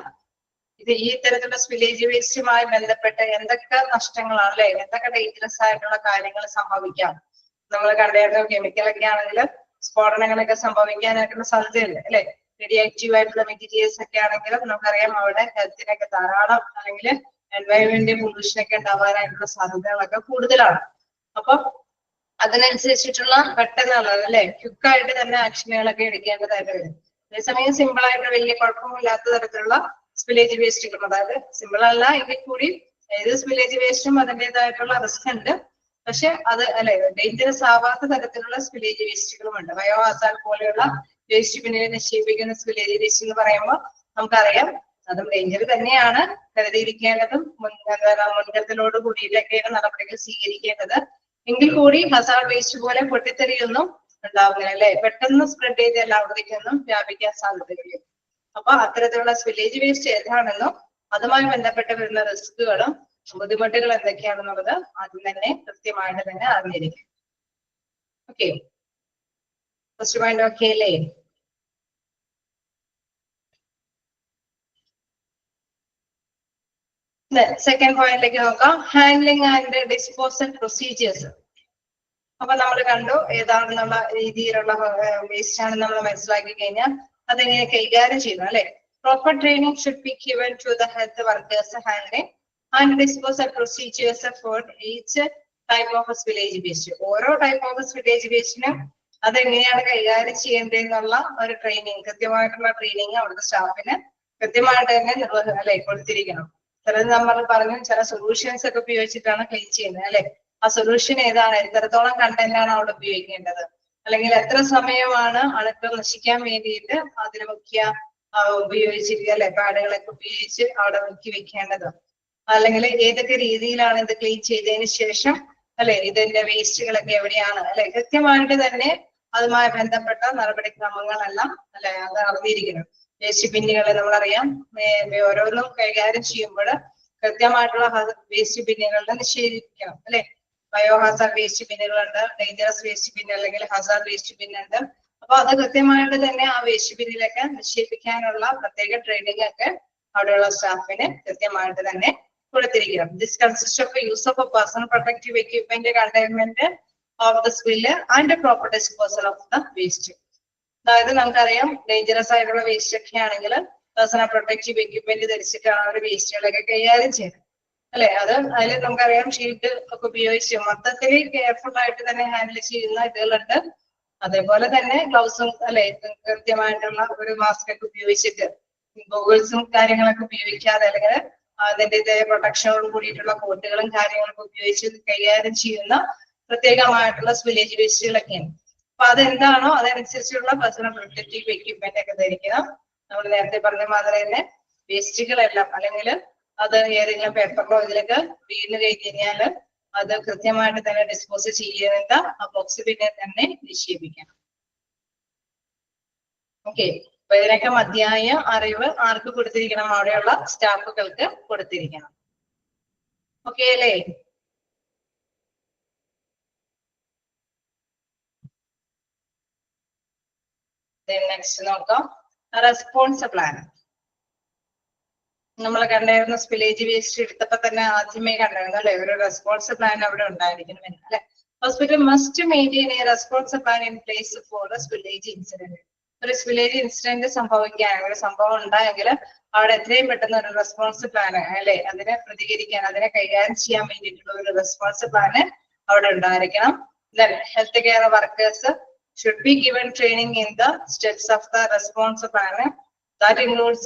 Speaker 1: ഇത് ഈ തരത്തിലുള്ള സ്പില്ലേജ് വേസ്റ്റുമായി ബന്ധപ്പെട്ട് എന്തൊക്കെ നഷ്ടങ്ങളാണ് അല്ലെ, എന്തൊക്കെ ഡേഞ്ചറസ് ആയിട്ടുള്ള കാര്യങ്ങൾ സംഭവിക്കാം. നമ്മൾ കണ്ടായിരുന്നു കെമിക്കലൊക്കെ ആണെങ്കിൽ സ്ഫോടനങ്ങളൊക്കെ സംഭവിക്കാനായിട്ടുള്ള സാധ്യതയുണ്ട് അല്ലെ. റേഡിയോ ആക്റ്റീവ് ആയിട്ടുള്ള മെറ്റീരിയൽസ് ഒക്കെ ആണെങ്കിലും നമുക്കറിയാം അവിടെ ഹെൽത്തിനൊക്കെ ധാരാളം അല്ലെങ്കിൽ എൻവയോൺമെന്റ് പൊല്യൂഷൻ ഒക്കെ ഉണ്ടാവാനായിട്ടുള്ള സാധ്യതകളൊക്കെ കൂടുതലാണ്. അപ്പൊ അതിനനുസരിച്ചിട്ടുള്ള പെട്ടെന്നുള്ള അല്ലെ ക്വിക്കായിട്ട് തന്നെ ആക്ഷനുകളൊക്കെ എടുക്കേണ്ടതായിട്ട് വരും. അതേസമയം സിമ്പിൾ ആയിട്ട് വലിയ കുഴപ്പമില്ലാത്ത തരത്തിലുള്ള സ്പില്ലേജ് വേസ്റ്റുകൾ, അതായത് സിമ്പിൾ അല്ല എങ്കിൽ കൂടി ഏത് സ്പില്ലേജ് വേസ്റ്റും അതിൻ്റെതായിട്ടുള്ള റിസ്ക് ഉണ്ട്. പക്ഷെ അത് അല്ലെ ഡേഞ്ചറസ് ആവാത്ത തരത്തിലുള്ള സ്പില്ലേജ് വേസ്റ്റുകളും ഉണ്ട്. ബയോ ഹസാർഡ് പോലെയുള്ള വേസ്റ്റ് പിന്നിൽ നിക്ഷേപിക്കുന്ന സ്പില്ലേജ് വേസ്റ്റ് എന്ന് പറയുമ്പോൾ നമുക്കറിയാം അതും ഡേഞ്ചർ തന്നെയാണ്. കരുതിയിരിക്കേണ്ടതും മുൻകരുതലോട് കൂടിയിട്ടൊക്കെയാണ് നടപടികൾ സ്വീകരിക്കേണ്ടത്. എങ്കിൽ കൂടി ഹസാർഡ് വേസ്റ്റ് പോലെ പൊട്ടിത്തെറിയൊന്നും ഉണ്ടാവുന്നില്ല അല്ലെ, പെട്ടെന്ന് സ്പ്രെഡ് ചെയ്ത് എല്ലാവരിലേക്കൊന്നും വ്യാപിക്കാൻ സാധ്യതയില്ല. അപ്പൊ അത്തരത്തിലുള്ള സ്പില്ലേജ് വേസ്റ്റ് ഏതാണെന്നും അതുമായി ബന്ധപ്പെട്ട് വരുന്ന റിസ്കുകളും ബുദ്ധിമുട്ടുകൾ എന്തൊക്കെയാണെന്നുള്ളത് ആദ്യം തന്നെ കൃത്യമായിട്ട് തന്നെ അറിഞ്ഞിരിക്കും. ഓക്കെ, ഫസ്റ്റ് പോയിന്റ് ഓക്കെ അല്ലേ? സെക്കൻഡ് പോയിന്റിലേക്ക് നോക്കാം, ഹാൻഡ്ലിംഗ് ആൻഡ് ഡിസ്പോസൽ പ്രൊസീജിയേഴ്സ്. അപ്പൊ നമ്മൾ കണ്ടു ഏതാണെന്നുള്ള രീതിയിലുള്ള വേസ്റ്റ് ആണ് നമ്മൾ മനസ്സിലാക്കി കഴിഞ്ഞാൽ അതെങ്ങനെ കൈകാര്യം ചെയ്യുന്നു അല്ലെ. Proper training should be given to the health workers handling and disposal procedures for each type of spillage waste. ഓരോ ടൈപ്പ് ഓഫ് സ്പില്ലേജ് വേസ്റ്റിനും അതെങ്ങനെയാണ് കൈകാര്യം ചെയ്യേണ്ടതെന്നുള്ള ഒരു ട്രെയിനിങ്, കൃത്യമായിട്ടുള്ള ട്രെയിനിങ് അവിടുത്തെ സ്റ്റാഫിന് കൃത്യമായിട്ട് തന്നെ അല്ലെ കൊടുത്തിരിക്കണം. ചിലത് നമ്മൾ പറഞ്ഞു ചില സൊല്യൂഷൻസ് ഒക്കെ ഉപയോഗിച്ചിട്ടാണ് ക്ലീൻ ചെയ്യുന്നത് അല്ലെ. ആ സൊല്യൂഷൻ ഏതാണ്, എത്രത്തോളം കണ്ടന്റ് ആണ് അവിടെ ഉപയോഗിക്കേണ്ടത്, അല്ലെങ്കിൽ എത്ര സമയമാണ് അണുക്കൾ നശിക്കാൻ വേണ്ടിയിട്ട് അതിന് മുഖ്യ ഉപയോഗിച്ചിരിക്കുക അല്ലെ, പാടുകളൊക്കെ ഉപയോഗിച്ച് അവിടെ മുക്കി വെക്കേണ്ടത്, അല്ലെങ്കിൽ ഏതൊക്കെ രീതിയിലാണ് ഇത് ക്ലീൻ ചെയ്തതിന് ശേഷം അല്ലെ ഇതിന്റെ വേസ്റ്റുകളൊക്കെ എവിടെയാണ് അല്ലെ, കൃത്യമായിട്ട് തന്നെ അതുമായി ബന്ധപ്പെട്ട നടപടിക്രമങ്ങളെല്ലാം അല്ലെ അത് അറിഞ്ഞിരിക്കണം. വേസ്റ്റ് ബിന്നുകൾ നമ്മളറിയാം ഓരോന്നും കൈകാര്യം ചെയ്യുമ്പോൾ കൃത്യമായിട്ടുള്ള വേസ്റ്റ് ബിന്നുകളുടെ നിഷേധിക്കണം അല്ലെ. ബയോ ഹസാർഡ് വേസ്റ്റ് ബിന്നുകളുണ്ട്, ഡേഞ്ചറസ് വേസ്റ്റ് ബിൻ അല്ലെങ്കിൽ ഹസാർഡ് വേസ്റ്റ് ബിൻ ഉണ്ട്. അപ്പൊ അത് കൃത്യമായിട്ട് തന്നെ ആ വേസ്റ്റ് ബിന്നിലൊക്കെ നിക്ഷേപിക്കാനുള്ള പ്രത്യേക ട്രെയിനിങ് ഒക്കെ അവിടെയുള്ള സ്റ്റാഫിന് കൃത്യമായിട്ട് തന്നെ കൊടുത്തിരിക്കണം. This consist of use of personal protective equipment, containment of the spill and proper disposal of the waste. അതായത് നമുക്കറിയാം ഡേഞ്ചറസ് ആയിട്ടുള്ള വേസ്റ്റ് ഒക്കെ ആണെങ്കിൽ പേഴ്സണൽ പ്രൊട്ടക്റ്റീവ് എക്യുപ്മെന്റ് ധരിച്ചിട്ടാണ് അവർ വേസ്റ്റുകളൊക്കെ കൈകാര്യം ചെയ്യുന്നത് അല്ലെ. അത് അതിൽ നമുക്കറിയാം ഷീൽഡ് ഒക്കെ ഉപയോഗിച്ച് മൊത്തത്തിൽ കെയർഫുൾ ആയിട്ട് തന്നെ ഹാൻഡിൽ ചെയ്യുന്ന ഇതുകളുണ്ട്. അതേപോലെ തന്നെ ഗ്ലൗസും അല്ലെ കൃത്യമായിട്ടുള്ള ഒരു മാസ്ക് ഒക്കെ ഉപയോഗിച്ചിട്ട് ഗോഗിൾസും കാര്യങ്ങളൊക്കെ ഉപയോഗിക്കാതെ അല്ലെങ്കിൽ അതിന്റെ പ്രൊട്ടക്ഷനോട് കൂടിയിട്ടുള്ള കോട്ടുകളും കാര്യങ്ങളൊക്കെ ഉപയോഗിച്ച് കൈകാര്യം ചെയ്യുന്ന പ്രത്യേകമായിട്ടുള്ള സ്പില്ലേജ് വേസ്റ്റുകളൊക്കെയാണ്. അപ്പൊ അതെന്താണോ അതനുസരിച്ചുള്ള പേഴ്സണൽ പ്രൊട്ടക്റ്റീവ് എക്യുപ്മെന്റ് ഒക്കെ ധരിക്കണം. നമ്മൾ നേരത്തെ പറഞ്ഞ മാതിരി തന്നെ വേസ്റ്റുകളെല്ലാം അല്ലെങ്കിൽ അത് ഏതെങ്കിലും പേപ്പറിലോ ഇതിലൊക്കെ വീണ് കഴിഞ്ഞാൽ അത് കൃത്യമായിട്ട് തന്നെ ഡിസ്പോസ് ചെയ്യേണ്ട ആ ബോക്സ് പിന്നെ തന്നെ നിക്ഷേപിക്കണം. ഓക്കെ, അപ്പൊ ഇതിനൊക്കെ മതിയായ അറിവ് ആർക്ക് കൊടുത്തിരിക്കണം, അവിടെയുള്ള സ്റ്റാഫുകൾക്ക് കൊടുത്തിരിക്കണം. ഓക്കെ അല്ലേ? നെക്സ്റ്റ് നോക്കാം, റെസ്പോൺസ് പ്ലാൻ. നമ്മൾ കണ്ടായിരുന്നു സ്പില്ലേജ് വേസ്റ്റ് എടുത്തപ്പോ തന്നെ ആദ്യമേ കണ്ടായിരുന്നു അല്ലെ, ഒരു റെസ്പോൺസ് പ്ലാൻ അവിടെ ഉണ്ടായിരിക്കണം അല്ലെ. Hospital must maintain a response plan in place for spillage incident. ഒരു സ്പില്ലേജ് ഇൻസിഡന്റ് സംഭവിക്കാൻ ഒരു സംഭവം ഉണ്ടായെങ്കിൽ അവിടെ എത്രയും പെട്ടെന്ന് ഒരു റെസ്പോൺസ് പ്ലാൻ അല്ലെ അതിനെ പ്രതികരിക്കാൻ അതിനെ കൈകാര്യം ചെയ്യാൻ വേണ്ടിയിട്ടുള്ള ഒരു റെസ്പോൺസ് പ്ലാൻ അവിടെ ഉണ്ടായിരിക്കണം. Health care workers should be given training in the steps of the response plan. That includes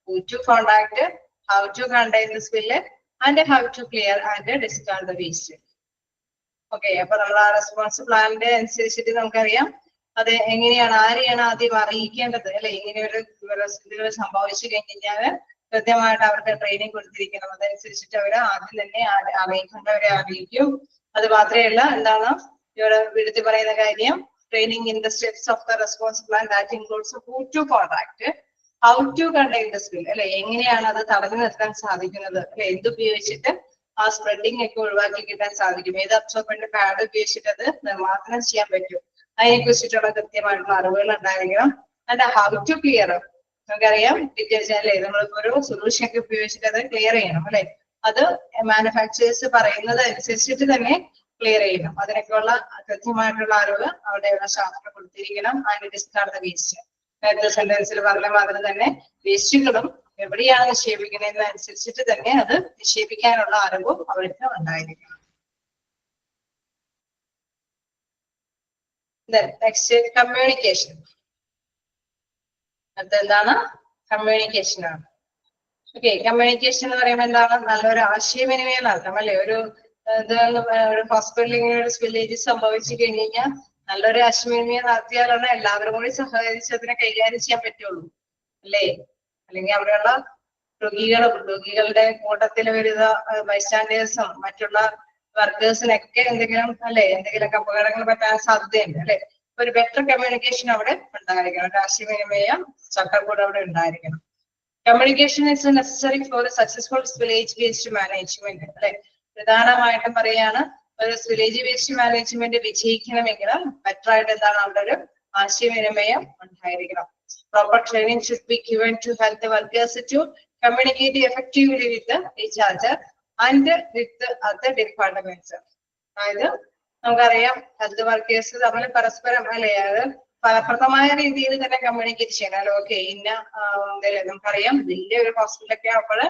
Speaker 1: who to contact, how to contain the spill, and how to clear and discard the waste. Okay, അപ്പൊ നമ്മൾ ആ response പ്ലാനിന്റെ അനുസരിച്ചിട്ട് നമുക്കറിയാം അത് എങ്ങനെയാണ് ആരെയാണ് ആദ്യം അറിയിക്കേണ്ടത് അല്ലെ. ഇങ്ങനെ ഒരു ഇതുകൾ സംഭവിച്ചു കഴിഞ്ഞാൽ കൃത്യമായിട്ട് അവർക്ക് ട്രെയിനിങ് കൊടുത്തിരിക്കണം. അതനുസരിച്ചിട്ട് അവർ ആദ്യം തന്നെ അറിയിക്കേണ്ടവരെ അറിയിക്കും. അത് മാത്രമല്ല എന്താണ് ഇവിടെ എടുത്തു പറയുന്ന കാര്യം, training in the steps of the response plan that includes who to contact, how to contain the spill അല്ലെ, എങ്ങനെയാണ് അത് തടഞ്ഞു നിർത്താൻ സാധിക്കുന്നത് അല്ലെ, എന്തുപയോഗിച്ചിട്ട് ആ സ്പ്രെഡിങ് ഒക്കെ ഒഴിവാക്കി കിട്ടാൻ സാധിക്കും. ഏത് അബ്സോർബന്റ് പാഡ് ഉപയോഗിച്ചിട്ട് അത് നിർമ്മാർജ്ജനം ചെയ്യാൻ പറ്റും. അതിനെ കുറിച്ചിട്ടുള്ള കൃത്യമായിട്ടുള്ള അറിവുകൾ ഉണ്ടായിരിക്കണം. ആൻഡ് ഹൗ ടു ക്ലിയർ, നമുക്കറിയാം ഡിറ്റർജന്റ് അല്ലേ, നമ്മളിപ്പോ ഒരു സൊല്യൂഷൻ ഒക്കെ ഉപയോഗിച്ചിട്ട് അത് ക്ലിയർ ചെയ്യണം അല്ലെ. അത് മാനുഫാക്ചേഴ്സ് പറയുന്നത് അനുസരിച്ചിട്ട് തന്നെ ക്ലിയർ ചെയ്യണം. അതിനൊക്കെയുള്ള കൃത്യമായിട്ടുള്ള അറിവ് അവിടെയുള്ള ശാസ്ത്രം കൊടുത്തിരിക്കണം. ആൻഡ് ഡിസ്കാർഡ് ദ വേസ്റ്റ്, നേരത്തെ സെന്റൻസിൽ പറഞ്ഞ മാതിരി തന്നെ വേസ്റ്റുകളും എവിടെയാണ് നിക്ഷേപിക്കുന്നതെന്ന് അനുസരിച്ചിട്ട് തന്നെ അത് നിക്ഷേപിക്കാനുള്ള അറിവും അവർക്ക് ഉണ്ടായിരിക്കണം. Next communication. അതെന്താണ്? കമ്മ്യൂണിക്കേഷൻ ആണ്. ഓക്കെ, കമ്മ്യൂണിക്കേഷൻ എന്ന് പറയുമ്പോൾ എന്താണ്? നല്ലൊരു ആശയവിനിമയം നടത്തണം അല്ലെ. ഒരു ഹോസ്പിറ്റലിൽ ഇങ്ങനെ ഒരു സ്പില്ലേജ് സംഭവിച്ചു കഴിഞ്ഞ് കഴിഞ്ഞാൽ നല്ലൊരു ആശയവിനിമയം നടത്തിയാലാണ് എല്ലാവരും കൂടി സഹകരിച്ച് അതിനെ കൈകാര്യം ചെയ്യാൻ പറ്റുള്ളൂ അല്ലേ. അല്ലെങ്കിൽ അവിടെയുള്ള രോഗികളുടെ കൂട്ടത്തിൽ വരുന്ന ബൈസ്റ്റാൻഡേഴ്സും മറ്റുള്ള വർക്കേഴ്സിനൊക്കെ എന്തെങ്കിലുമൊക്കെ അപകടങ്ങൾ പറ്റാൻ സാധ്യതയുണ്ട് അല്ലെ. ഒരു ബെറ്റർ കമ്മ്യൂണിക്കേഷൻ അവിടെ ഉണ്ടായിരിക്കണം. ഒരു ആശയവിനിമയം ചട്ടക്കൂട് അവിടെ ഉണ്ടായിരിക്കണം. Communication is necessary four successful spillage waste management അല്ലെ. പ്രധാനമായിട്ടും പറയാണ്, ഒരു സ്പില്ലേജ് വേസ്റ്റ് മാനേജ്മെന്റ് വിജയിക്കണമെങ്കിൽ ബെറ്റർ ആയിട്ട് എന്താണ് അവിടെ ഒരു ആശയവിനിമയം ഉണ്ടായിരിക്കണം. Proper training should be given to help the workers to communicate effectively with each other and with the other departments. അതായത് നമുക്കറിയാം ഹെൽത്ത് വർക്കേഴ്സ് തമ്മിൽ പരസ്പരം അല്ലെ അത് ഫലപ്രദമായ രീതിയിൽ തന്നെ കമ്മ്യൂണിക്കേറ്റ് ചെയ്യണം. ഓക്കെ, ഇന്ന നമുക്കറിയാം വലിയ ഒരു ഹോസ്പിറ്റലൊക്കെ ആകുമ്പോൾ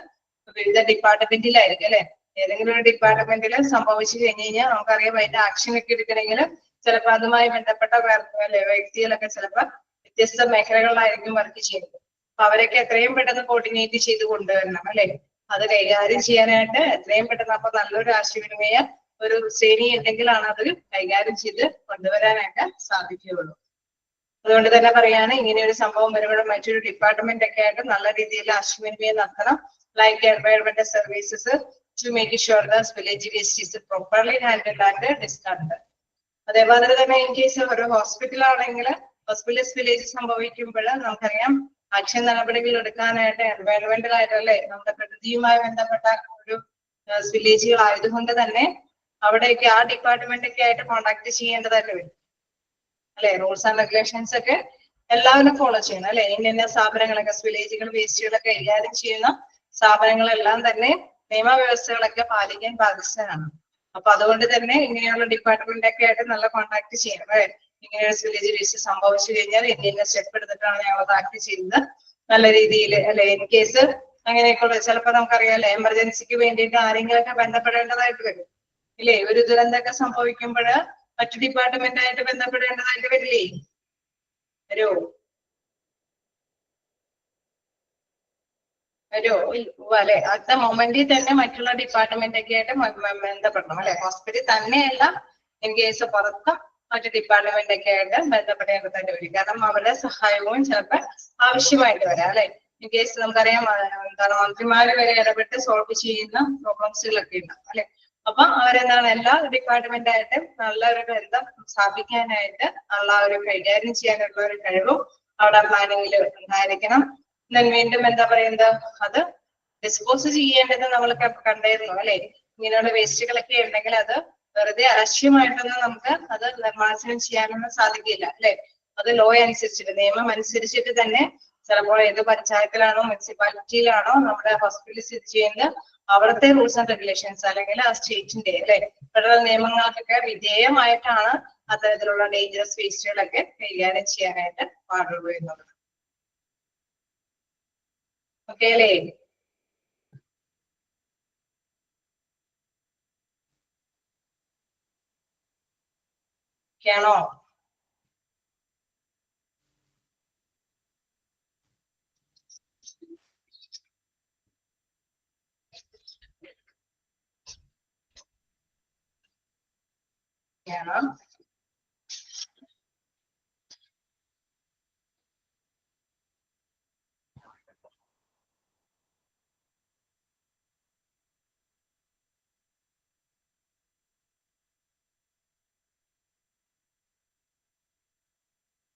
Speaker 1: വിവിധ ഡിപ്പാർട്ട്മെന്റിലായിരിക്കും അല്ലെ. ഏതെങ്കിലും ഒരു ഡിപ്പാർട്ട്മെന്റിൽ സംഭവിച്ചു കഴിഞ്ഞ് കഴിഞ്ഞാൽ നമുക്കറിയാം അതിന്റെ ആക്ഷൻ ഒക്കെ എടുക്കണമെങ്കിൽ ചിലപ്പോൾ അതുമായി ബന്ധപ്പെട്ട വ്യക്തികളൊക്കെ ചിലപ്പോൾ വ്യത്യസ്ത മേഖലകളിലായിരിക്കും വർക്ക് ചെയ്യുന്നത്. അപ്പൊ അവരൊക്കെ എത്രയും പെട്ടെന്ന് കോർഡിനേറ്റ് ചെയ്ത് കൊണ്ടുവരണം അല്ലെ. അത് കൈകാര്യം ചെയ്യാനായിട്ട് എത്രയും പെട്ടെന്ന് അപ്പൊ നല്ലൊരു ആശയവിനിമയം ഒരു ശ്രേണി ഉണ്ടെങ്കിലാണ് അത് കൈകാര്യം ചെയ്ത് കൊണ്ടുവരാനായിട്ട് സാധിക്കുകയുള്ളൂ. അതുകൊണ്ട് തന്നെ പറയാണ്, ഇങ്ങനെ ഒരു സംഭവം വരുമ്പോഴും മറ്റൊരു ഡിപ്പാർട്ട്മെന്റ് ഒക്കെ ആയിട്ട് നല്ല രീതിയിൽ ആശയവിനിമയം നടത്തണം. Like environmental services to make sure the spillage waste is properly handled and discarded. അതേപോലെ തന്നെ ഇൻ കേസ് ഒരു ഹോസ്പിറ്റലാണെങ്കിൽ ഹോസ്പിറ്റൽ സ്പില്ലേജ് സംഭവിക്കുമ്പോൾ നമുക്കറിയാം ആക്ഷൻ നടപടികൾ എടുക്കാനായിട്ട് എൻവയറമെന്റൽ ആയിട്ടല്ലേ നമ്മുടെ പ്രകൃതിയുമായി ബന്ധപ്പെട്ട ഒരു സ്പില്ലേജുകൾ ആയതുകൊണ്ട് തന്നെ അവിടെയൊക്കെ ആ ഡിപ്പാർട്ട്മെന്റ് ഒക്കെ ആയിട്ട് കോണ്ടാക്ട് ചെയ്യേണ്ടതായിട്ട് വരും അല്ലെ. റൂൾസ് ആൻഡ് റെഗുലേഷൻസ് ഒക്കെ എല്ലാവരും ഫോളോ ചെയ്യണം അല്ലെ. ഇന്ന സ്ഥാപനങ്ങളൊക്കെ സ്പില്ലേജുകൾ വേസ്റ്റുകളൊക്കെ കൈകാര്യം ചെയ്യുന്ന സ്ഥാപനങ്ങളെല്ലാം തന്നെ നിയമവ്യവസ്ഥകളൊക്കെ പാലിക്കാൻ ബാധ്യസ്ഥരാണ്. അപ്പൊ അതുകൊണ്ട് തന്നെ ഇങ്ങനെയുള്ള ഡിപ്പാർട്ട്മെന്റ് ഒക്കെ ആയിട്ട് നല്ല കോണ്ടാക്ട് ചെയ്യണം അല്ലെ. ഇങ്ങനെ ഒരു സ്പില്ലേജ് വേസ്റ്റ് സംഭവിച്ചു കഴിഞ്ഞാൽ ഇന്ന സ്റ്റെപ്പ് എടുത്തിട്ടാണ് ഞങ്ങൾ അത് ആക്ട് ചെയ്യുന്നത് നല്ല രീതിയിൽ അല്ലെ. ഇൻ കേസ് അങ്ങനെയൊക്കെയുള്ള ചിലപ്പോൾ നമുക്കറിയാലോ എമർജൻസിക്ക് വേണ്ടിയിട്ട് ആരെങ്കിലൊക്കെ ബന്ധപ്പെടേണ്ടതായിട്ട് വരും ഇല്ലേ. ഒരു ദുരന്തമൊക്കെ സംഭവിക്കുമ്പോൾ മറ്റു ഡിപ്പാർട്ട്മെന്റ് ആയിട്ട് ബന്ധപ്പെടേണ്ടതായിട്ട് വരില്ലേ. അല്ലെ. അടുത്ത മൊമെന്റിൽ തന്നെ മറ്റുള്ള ഡിപ്പാർട്ട്മെന്റ് ഒക്കെ ആയിട്ട് ബന്ധപ്പെടണം അല്ലെ. ഹോസ്പിറ്റൽ തന്നെയല്ല, ഇൻ കേസ് പുറത്ത് മറ്റു ഡിപ്പാർട്ട്മെന്റ് ഒക്കെ ആയിട്ട് ബന്ധപ്പെടേണ്ടതായിട്ട് വരും. കാരണം അവരുടെ സഹായവും ചിലപ്പോൾ ആവശ്യമായിട്ട് വരാം അല്ലെ. ഇൻ കേസ് നമുക്കറിയാം എന്താണ് മന്ത്രിമാര് വരെ ഇടപെട്ട് സോൾവ് ചെയ്യുന്ന പ്രോബ്ലംസുകളൊക്കെ ഉണ്ടാവും അല്ലെ. അപ്പൊ അവരെന്താണ് എല്ലാ ഡിപ്പാർട്ട്മെന്റ് ആയിട്ട് നല്ലൊരു ബന്ധം സ്ഥാപിക്കാനായിട്ട് ഉള്ള ഒരു കൈകാര്യം ചെയ്യാനുള്ള ഒരു കഴിവും അവിടെ പ്ലാനിങ്ങിൽ ഉണ്ടായിരിക്കണം. വീണ്ടും എന്താ പറയുന്നത്, അത് ഡിസ്പോസ് ചെയ്യേണ്ടത് നമ്മളൊക്കെ കണ്ടായിരുന്നു അല്ലെ. ഇങ്ങനെയുള്ള വേസ്റ്റുകളൊക്കെ ഉണ്ടെങ്കിൽ അത് വെറുതെ അലക്ഷ്യമായിട്ടൊന്നും നമുക്ക് അത് നിർമ്മാർജ്ജനം ചെയ്യാനൊന്നും സാധിക്കില്ല അല്ലെ. അത് ലോ അനുസരിച്ചിട്ട് നിയമം അനുസരിച്ചിട്ട് തന്നെ ചിലപ്പോൾ ഏത് പഞ്ചായത്തിലാണോ മുനിസിപ്പാലിറ്റിയിലാണോ നമ്മുടെ ഹോസ്പിറ്റൽ സ്ഥിതി ചെയ്യുന്നത് അവിടുത്തെ റൂൾസ് ആൻഡ് റെഗുലേഷൻസ് അല്ലെങ്കിൽ ആ സ്റ്റേറ്റിന്റെ അല്ലെ ഫെഡറൽ നിയമങ്ങൾക്കൊക്കെ വിധേയമായിട്ടാണ് അത്തരത്തിലുള്ള ഡേഞ്ചറസ് വേസ്റ്റുകളൊക്കെ കൈകാര്യം ചെയ്യാനായിട്ട് പാടുള്ളൂ എന്നുള്ളത്. ഓക്കെ അല്ലേ. ാണോ?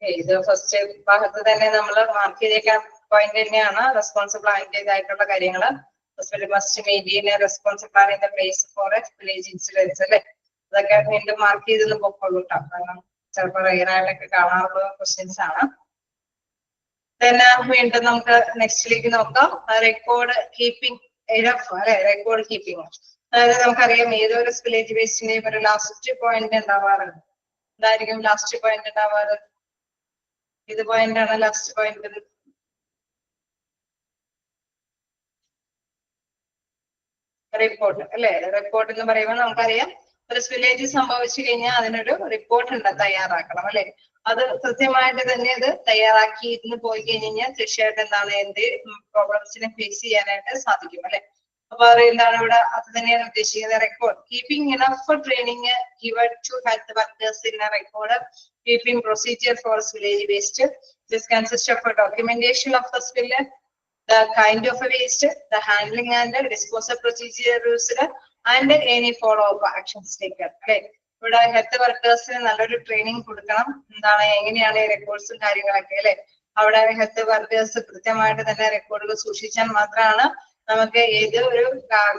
Speaker 1: ഇത് ഫസ്റ്റ് ഭാഗത്ത് തന്നെ നമ്മൾ മാർക്ക് ചെയ്തേക്കാൻ പോയിന്റ് തന്നെയാണ് റെസ്പോൺസിബിൾ ആയിട്ടുള്ള കാര്യങ്ങൾ. Hospital must maintain a response plan in the place for a spillage incidents അല്ലെ. അതൊക്കെ വീണ്ടും മാർക്ക് ചെയ്ത് പൊക്കോളൂ കേട്ടോ, കാരണം ചിലപ്പോൾ റയറായിട്ടൊക്കെ കാണാറുള്ള ക്വസ്റ്റ്യൻസ് ആണ്. വീണ്ടും നമുക്ക് നെക്സ്റ്റിലേക്ക് നോക്കാം. റെക്കോർഡ് കീപ്പിംഗ് അല്ലെ, റെക്കോർഡ് കീപ്പിംഗ്. അതായത് നമുക്കറിയാം ഏതൊരു വില്ലേജ് വേസ്റ്റിന്റെയും ഒരു ലാസ്റ്റ് പോയിന്റ് ഉണ്ടാവാറുണ്ട്. എന്തായിരിക്കും ലാസ്റ്റ് പോയിന്റ് ഉണ്ടാവാറ്? ഇത് പോയിന്റ് ആണ് ലാസ്റ്റ് പോയിന്റ്. റിപ്പോർട്ട് അല്ലെ. റിപ്പോർട്ട് എന്ന് പറയുമ്പോൾ നമുക്കറിയാം ഒരു വില്ലേജ് സംഭവിച്ചു കഴിഞ്ഞാൽ അതിനൊരു റിപ്പോർട്ട് ഉണ്ട്, തയ്യാറാക്കണം അല്ലെ. അത് കൃത്യമായിട്ട് തന്നെ അത് തയ്യാറാക്കി പോയി കഴിഞ്ഞാൽ തീർച്ചയായിട്ടും എന്താണ് എന്ത് പ്രോബ്ലംസിനെ ഫേസ് ചെയ്യാനായിട്ട് സാധിക്കും അല്ലെ. അപ്പൊ എന്താണ് ഇവിടെ അത് തന്നെയാണ് ഉദ്ദേശിക്കുന്നത്. Record keeping enough training given to health workers in a record keeping procedure for village waste. This consist of a documentation of the spill, the kind of waste, the handling and the disposal procedure used, and any follow-up actions taken. Okay. ഇവിടെ health വർക്കേഴ്സിന് നല്ലൊരു training കൊടുക്കണം. എന്താണ് എങ്ങനെയാണ് റെക്കോർഡ്സും കാര്യങ്ങളൊക്കെ അല്ലെ. അവിടെ health workers കൃത്യമായിട്ട് തന്നെ റെക്കോർഡുകൾ സൂക്ഷിച്ചാൽ മാത്രമാണ് നമുക്ക് ഏത് ഒരു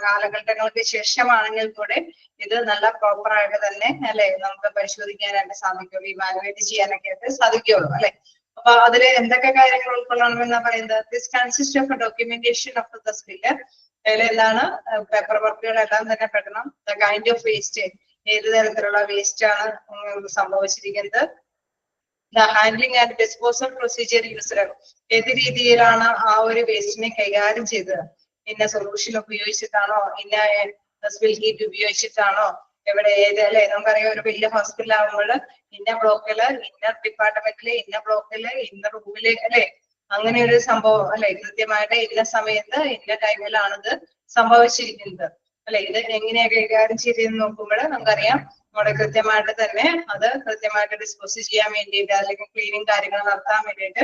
Speaker 1: കാലഘട്ടങ്ങൾക്ക് ശേഷമാണെങ്കിൽ കൂടെ ഇത് നല്ല പ്രോപ്പർ ആയിട്ട് തന്നെ അല്ലെ നമുക്ക് പരിശോധിക്കാനായിട്ട് സാധിക്കുള്ളൂ, ഇവാലുവേറ്റ് ചെയ്യാനൊക്കെ ആയിട്ട് സാധിക്കുള്ളൂ അല്ലെ. അപ്പൊ അതിൽ എന്തൊക്കെ കാര്യങ്ങൾ ഉൾക്കൊള്ളണമെന്നാണ് പറയുന്നത്. This consist of documentation of the spill. അതിൽ എന്താണ് പേപ്പർ വർക്കുകളെല്ലാം തന്നെ പെടണം. ദ കൈൻഡ് ഓഫ് വേസ്റ്റ്, ഏത് തരത്തിലുള്ള വേസ്റ്റ് ആണ് സംഭവിച്ചിരിക്കുന്നത്. The handling and disposal procedure used, ഏത് രീതിയിലാണ് ആ ഒരു വേസ്റ്റിനെ കൈകാര്യം ചെയ്തത്. ഇന്ന സൊല്യൂഷൻ ഉപയോഗിച്ചിട്ടാണോ, ഇന്ന സ്പിൽ ഹീറ്റ് ഉപയോഗിച്ചിട്ടാണോ, എവിടെ ഏത് അല്ലെ. നമുക്കറിയാം ഒരു വലിയ ഹോസ്പിറ്റൽ ആകുമ്പോൾ ഇന്ന ബ്ലോക്കില് ഇന്ന ഡിപ്പാർട്ട്മെന്റില് ഇന്ന ബ്ലോക്കില് ഇന്ന റൂമില് അല്ലെ, അങ്ങനെ ഒരു സംഭവം അല്ലെ. കൃത്യമായിട്ട് ഇന്ന സമയത്ത് ഇന്ന ടൈമിലാണിത് സംഭവിച്ചിരിക്കുന്നത് അല്ലെ. ഇത് എങ്ങനെയാ കൈകാര്യം ചെയ്തെന്ന് നോക്കുമ്പോൾ നമുക്കറിയാം അവിടെ കൃത്യമായിട്ട് തന്നെ അത് കൃത്യമായിട്ട് ഡിസ്പോസ് ചെയ്യാൻ വേണ്ടിയിട്ട് അല്ലെങ്കിൽ ക്ലീനിങ് കാര്യങ്ങൾ നടത്താൻ വേണ്ടിയിട്ട്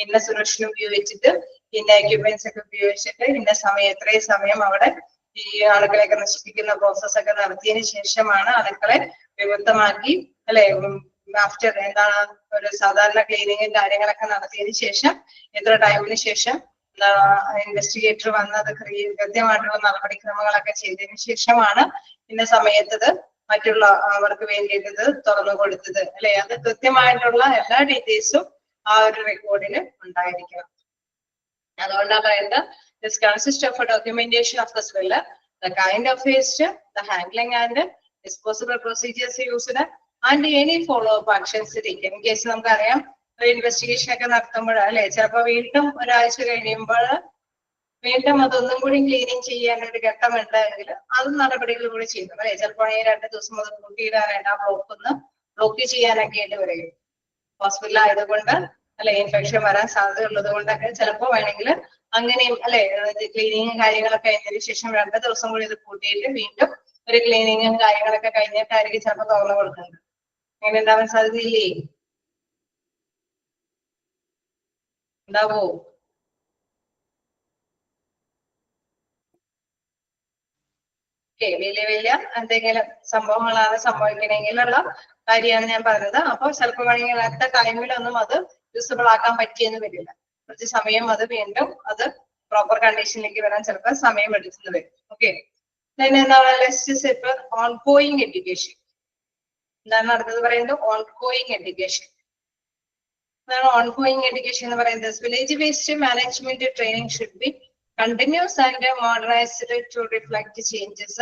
Speaker 1: ഇന്ന സൊല്യൂഷൻ ഉപയോഗിച്ചിട്ട് ഇന്ന എക്യുപ്മെന്റ്സ് ഒക്കെ ഉപയോഗിച്ചിട്ട് ഇന്ന സമയം എത്രയും സമയം അവിടെ ഈ അണുക്കളെയൊക്കെ നശിപ്പിക്കുന്ന പ്രോസസ് ഒക്കെ നടത്തിയതിനു ശേഷമാണ് അണുക്കളെ വിമുക്തമാക്കി അല്ലെ. ആഫ്റ്റർ എന്താണ് ഒരു സാധാരണ ക്ലീനിങ്ങും കാര്യങ്ങളൊക്കെ നടത്തിയതിനു ശേഷം എത്ര ടൈമിന് ശേഷം ഇൻവെസ്റ്റിഗേറ്റർ വന്ന് അത് കൃത്യമായിട്ടുള്ള നടപടിക്രമങ്ങളൊക്കെ ചെയ്തതിനു ശേഷമാണ് ഇന്ന സമയത്തത് മറ്റുള്ള അവർക്ക് വേണ്ടിയിട്ട് തുറന്നു കൊടുത്തത് അല്ലെ. അത് കൃത്യമായിട്ടുള്ള എല്ലാ ഡീറ്റെയിൽസും ആ ഒരു റെക്കോർഡിൽ ഉണ്ടായിരിക്കണം. അതുകൊണ്ടാണ് പറയുന്നത് this consists of a documentation of the spill, the kind of waste, the handling and disposal procedures used, and any follow-up actions taken. In case നമുക്കറിയാം ഒരു ഇൻവെസ്റ്റിഗേഷൻ ഒക്കെ നടത്തുമ്പോൾ അല്ലെ ചിലപ്പോൾ വീണ്ടും ഒരാഴ്ച കഴിയുമ്പോൾ വീണ്ടും അതൊന്നും കൂടി ക്ലീനിങ് ചെയ്യാൻ ഒരു ഘട്ടം ഉണ്ടെങ്കിൽ അത് നടപടികൾ കൂടി ചെയ്യും അല്ലെ. ചിലപ്പോൾ 2 ദിവസം അത് കൂട്ടിയിടാനായിട്ട് ആ ബ്ലോക്ക് ചെയ്യാനൊക്കെ ആയിട്ട് വരും. ഹോസ്പിറ്റൽ ആയതുകൊണ്ട് അല്ലെ ഇൻഫെക്ഷൻ വരാൻ സാധ്യത ഉള്ളത് കൊണ്ടൊക്കെ ചിലപ്പോൾ വേണമെങ്കിൽ അങ്ങനെയും അല്ലെ ക്ലീനിങ്ങും കാര്യങ്ങളൊക്കെ കഴിഞ്ഞതിന് ശേഷം 2 ദിവസം കൂടി ഇത് കൂട്ടിയിട്ട് വീണ്ടും ഒരു ക്ലീനിങ്ങും കാര്യങ്ങളൊക്കെ കഴിഞ്ഞിട്ടായിരിക്കും ചിലപ്പോൾ തുറന്നു കൊടുക്കുന്നത്. അങ്ങനെ ഉണ്ടാവാൻ സാധ്യതയില്ലേ? ഉണ്ടാവോ? വലിയ വലിയ എന്തെങ്കിലും സംഭവങ്ങളാണ് സംഭവിക്കണമെങ്കിലുള്ള കാര്യമാണ് ഞാൻ പറഞ്ഞത്. അപ്പൊ ചിലപ്പോൾ വേണമെങ്കിൽ അടുത്ത ടൈമിലൊന്നും അത് യൂസബിൾ ആക്കാൻ പറ്റിയെന്ന് വരില്ല. കുറച്ച് സമയം അത് വീണ്ടും അത് പ്രോപ്പർ കണ്ടീഷനിലേക്ക് വരാൻ ചിലപ്പോൾ സമയം എടുക്കുന്നു വരും. ഓക്കെ. എന്താണ് ഓൺഗോയിങ് എഡ്യൂക്കേഷൻ. എന്താണ് അടുത്തത് പറയുന്നത്? Ongoing education. എന്താണ് ഓൺഗോയിങ് എഡ്യൂക്കേഷൻ എന്ന് പറയുന്നത്? Village waste management training should B continuous and modernized to reflect changes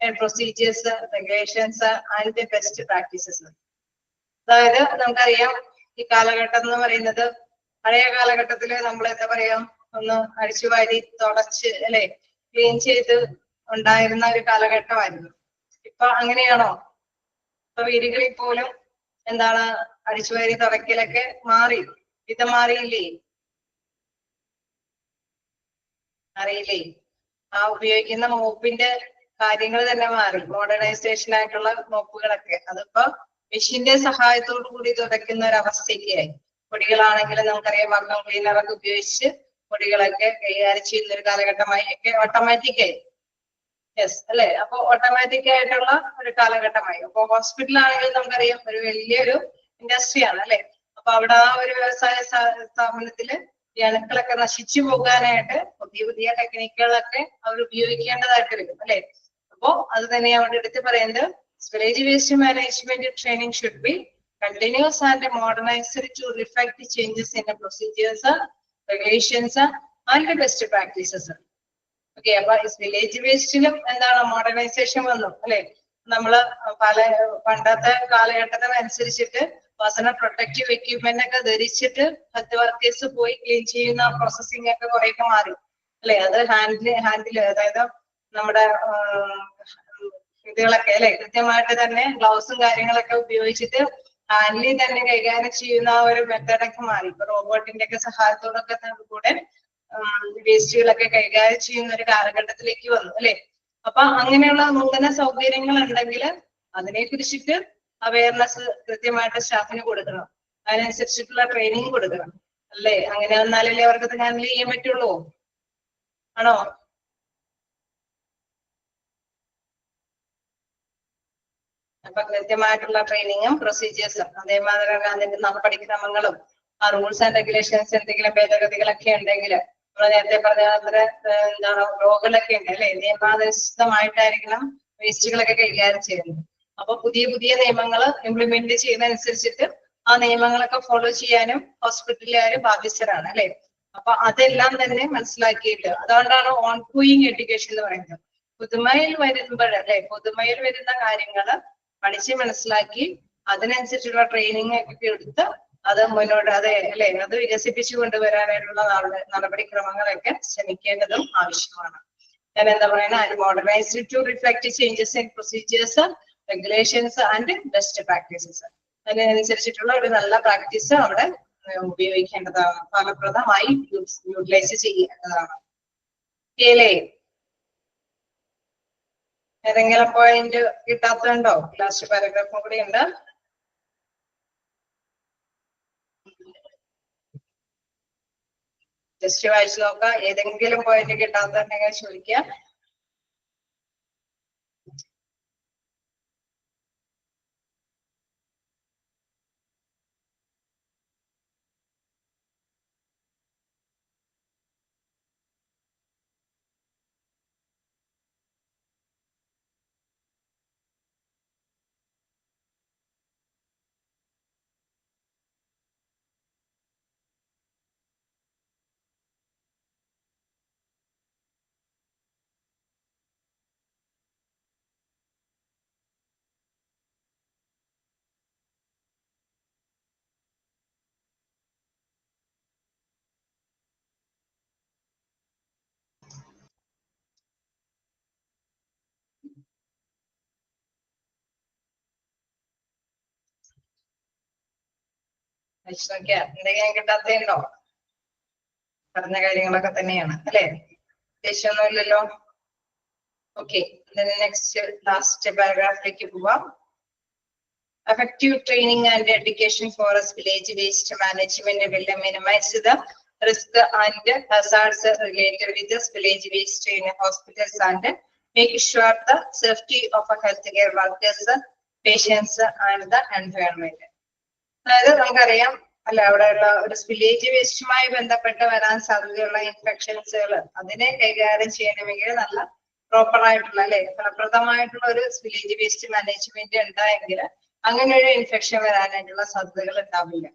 Speaker 1: and procedures, regulations and the best practices. അതായത് നമുക്കറിയാം ഈ കാലഘട്ടം എന്ന് പറയുന്നത് പഴയ കാലഘട്ടത്തിൽ നമ്മൾ എന്താ പറയാ ഒന്ന് അടിച്ചുവാരി തുടച്ച് അല്ലെ ക്ലീൻ ചെയ്ത് ഉണ്ടായിരുന്ന ഒരു കാലഘട്ടമായിരുന്നു. ഇപ്പൊ അങ്ങനെയാണോ? ഇപ്പൊ വീടുകളിൽ പോലും എന്താണ് അടിച്ചുവാരി തുടക്കലൊക്കെ മാറി. ഇത് മാറിയില്ലേ? അറിയില്ലേ? ആ ഉപയോഗിക്കുന്ന മോപ്പിന്റെ കാര്യങ്ങൾ തന്നെ മാറി. മോഡേണൈസേഷൻ ആയിട്ടുള്ള മോപ്പുകളൊക്കെ അതിപ്പോ മെഷീന്റെ സഹായത്തോടു കൂടി തുടയ്ക്കുന്ന ഒരു അവസ്ഥയ്ക്കായി. പൊടികളാണെങ്കിലും നമുക്കറിയാം വാക്വം ക്ലീനറൊക്കെ ഉപയോഗിച്ച് പൊടികളൊക്കെ കൈകാര്യം ചെയ്യുന്ന ഒരു കാലഘട്ടമായി ഒക്കെ ഓട്ടോമാറ്റിക്കായി. യെസ് അല്ലെ. അപ്പൊ ഓട്ടോമാറ്റിക് ആയിട്ടുള്ള ഒരു കാലഘട്ടമായി. അപ്പൊ ഹോസ്പിറ്റലാണെങ്കിൽ നമുക്കറിയാം ഒരു വലിയൊരു ഇൻഡസ്ട്രിയാണ് അല്ലെ. അപ്പൊ അവിടെ ആ ഒരു വ്യവസായ സ്ഥാപനത്തില് ഈ അണുക്കളൊക്കെ നശിച്ചു പോകാനായിട്ട് പുതിയ പുതിയ ടെക്നിക്കുകളൊക്കെ അവർ ഉപയോഗിക്കേണ്ടതായിട്ട് വരും അല്ലെ. അപ്പോ അത് തന്നെയാണ് അവിടെ എടുത്ത് പറയുന്നത്. Spillage waste management training should B continuous and modernized to reflect the changes in the procedures, regulations and best practices. Okay, അപ്പൊ വില്ലേജ് വേസ്റ്റിലും എന്താണ് മോഡേണൈസേഷൻ വന്നു അല്ലെ. നമ്മള് പല പണ്ടത്തെ കാലഘട്ടത്തിനനുസരിച്ചിട്ട് പേഴ്സണൽ പ്രൊട്ടക്റ്റീവ് എക്യുപ്മെന്റ് ഒക്കെ ധരിച്ചിട്ട് ഹെൽത്ത് വർക്കേഴ്സ് പോയി ക്ലീൻ ചെയ്യുന്ന പ്രോസസ്സിംഗ് ഒക്കെ കുറെയൊക്കെ മാറി അല്ലെ. അത് ഹാൻഡിൽ അതായത് നമ്മുടെ ഇതുകളൊക്കെ അല്ലെ കൃത്യമായിട്ട് തന്നെ ഗ്ലൗസും കാര്യങ്ങളൊക്കെ ഉപയോഗിച്ചിട്ട് ഹാൻഡിൽ തന്നെ കൈകാര്യം ചെയ്യുന്ന ഒരു മെത്തേഡൊക്കെ മാറി. ഇപ്പൊ റോബോട്ടിന്റെ ഒക്കെ സഹായത്തോടൊക്കെ കൂടെ വേസ്റ്റുകളൊക്കെ കൈകാര്യം ചെയ്യുന്ന ഒരു കാലഘട്ടത്തിലേക്ക് വന്നു അല്ലെ. അപ്പൊ അങ്ങനെയുള്ള നൂതന സൗകര്യങ്ങൾ ഉണ്ടെങ്കിൽ അതിനെ കുറിച്ചിട്ട് അവയർനെസ് കൃത്യമായിട്ട് സ്റ്റാഫിന് കൊടുക്കണം. അതിനനുസരിച്ചിട്ടുള്ള ട്രെയിനിങ് കൊടുക്കണം അല്ലേ. അങ്ങനെ വന്നാലല്ലേ അവർക്ക് ഹാൻഡിൽ ചെയ്യാൻ പറ്റുള്ളൂ. ആണോ? അപ്പൊ കൃത്യമായിട്ടുള്ള ട്രെയിനിങ്ങും പ്രൊസീജിയേഴ്സും അതേമാതിരി അതിന്റെ നടപടിക്രമങ്ങളും ആ റൂൾസ് ആൻഡ് റെഗുലേഷൻസ് എന്തെങ്കിലും ഭേദഗതികളൊക്കെ ഉണ്ടെങ്കിൽ നമ്മൾ നേരത്തെ പറഞ്ഞ എന്താണ് ലോകളൊക്കെ ഉണ്ട് അല്ലെ. നിയമാനുസൃതമായിട്ടായിരിക്കണം വേസ്റ്റുകളൊക്കെ കൈകാര്യം ചെയ്യുന്നത്. അപ്പൊ പുതിയ പുതിയ നിയമങ്ങൾ ഇംപ്ലിമെന്റ് ചെയ്യുന്നതനുസരിച്ചിട്ട് ആ നിയമങ്ങളൊക്കെ ഫോളോ ചെയ്യാനും ഹോസ്പിറ്റലുകാര് ബാധ്യസ്ഥരാണ് അല്ലെ. അപ്പൊ അതെല്ലാം തന്നെ മനസ്സിലാക്കിയിട്ട് അതുകൊണ്ടാണ് ഓൺ ഗോയിങ് എഡ്യൂക്കേഷൻ എന്ന് പറയുന്നത്. പുതുമയിൽ വരുമ്പോഴല്ലേ പുതുമയിൽ വരുന്ന കാര്യങ്ങള് പഠിച്ച് മനസ്സിലാക്കി അതിനനുസരിച്ചുള്ള ട്രെയിനിങ് ഒക്കെ എടുത്ത് അത് മുന്നോട്ട് അതെ അല്ലെ അത് വികസിപ്പിച്ചു കൊണ്ടുവരാനായിട്ടുള്ള നടപടിക്രമങ്ങളൊക്കെ ശ്രമിക്കേണ്ടതും ആവശ്യമാണ്. ഞാൻ എന്താ പറയുന്നത്, modernised to reflect changes in procedures, regulations and best practices. അതിനനുസരിച്ചിട്ടുള്ള ഒരു നല്ല പ്രാക്ടീസ് അവിടെ ഉപയോഗിക്കേണ്ടതാണ്, ഫലപ്രദമായി യൂട്ടിലൈസ് ചെയ്യേണ്ടതാണ്. അല്ലേ? ഏതെങ്കിലും പോയിന്റ് കിട്ടാത്തതുണ്ടോ? ലാസ്റ്റ് പാരഗ്രാഫും കൂടി ഉണ്ട്. ജസ്റ്റ് വായിച്ചു നോക്കാം. ഏതെങ്കിലും പോയിന്റ് കിട്ടാത്തുണ്ടെങ്കിൽ ചോദിക്കുക. എന്തെങ്കിലും കിട്ടാത്തതുണ്ടോ? പറഞ്ഞ കാര്യങ്ങളൊക്കെ തന്നെയാണ് അല്ലെ, ഉദ്ദേശമൊന്നുമില്ലല്ലോ. ഓക്കെ, നെക്സ്റ്റ് ലാസ്റ്റ് പാരഗ്രാഫിലേക്ക് പോവാം. Effective training and education for village waste management will minimize the risk and hazards related with the village waste in hospitals and make sure the safety of healthcare workers, patients and the environment. അതായത് നമുക്കറിയാം അല്ല, അവിടെയുള്ള ഒരു village വേസ്റ്റുമായി ബന്ധപ്പെട്ട് വരാൻ സാധ്യതയുള്ള ഇൻഫെക്ഷൻസുകൾ അതിനെ കൈകാര്യം ചെയ്യണമെങ്കിൽ നല്ല പ്രോപ്പർ ആയിട്ടുള്ള അല്ലെ ഫലപ്രദമായിട്ടുള്ള ഒരു വില്ലേജ് വേസ്റ്റ് മാനേജ്മെന്റ് ഉണ്ടായെങ്കിൽ അങ്ങനെ ഒരു ഇൻഫെക്ഷൻ വരാനായിട്ടുള്ള സാധ്യതകൾ ഉണ്ടാവില്ല.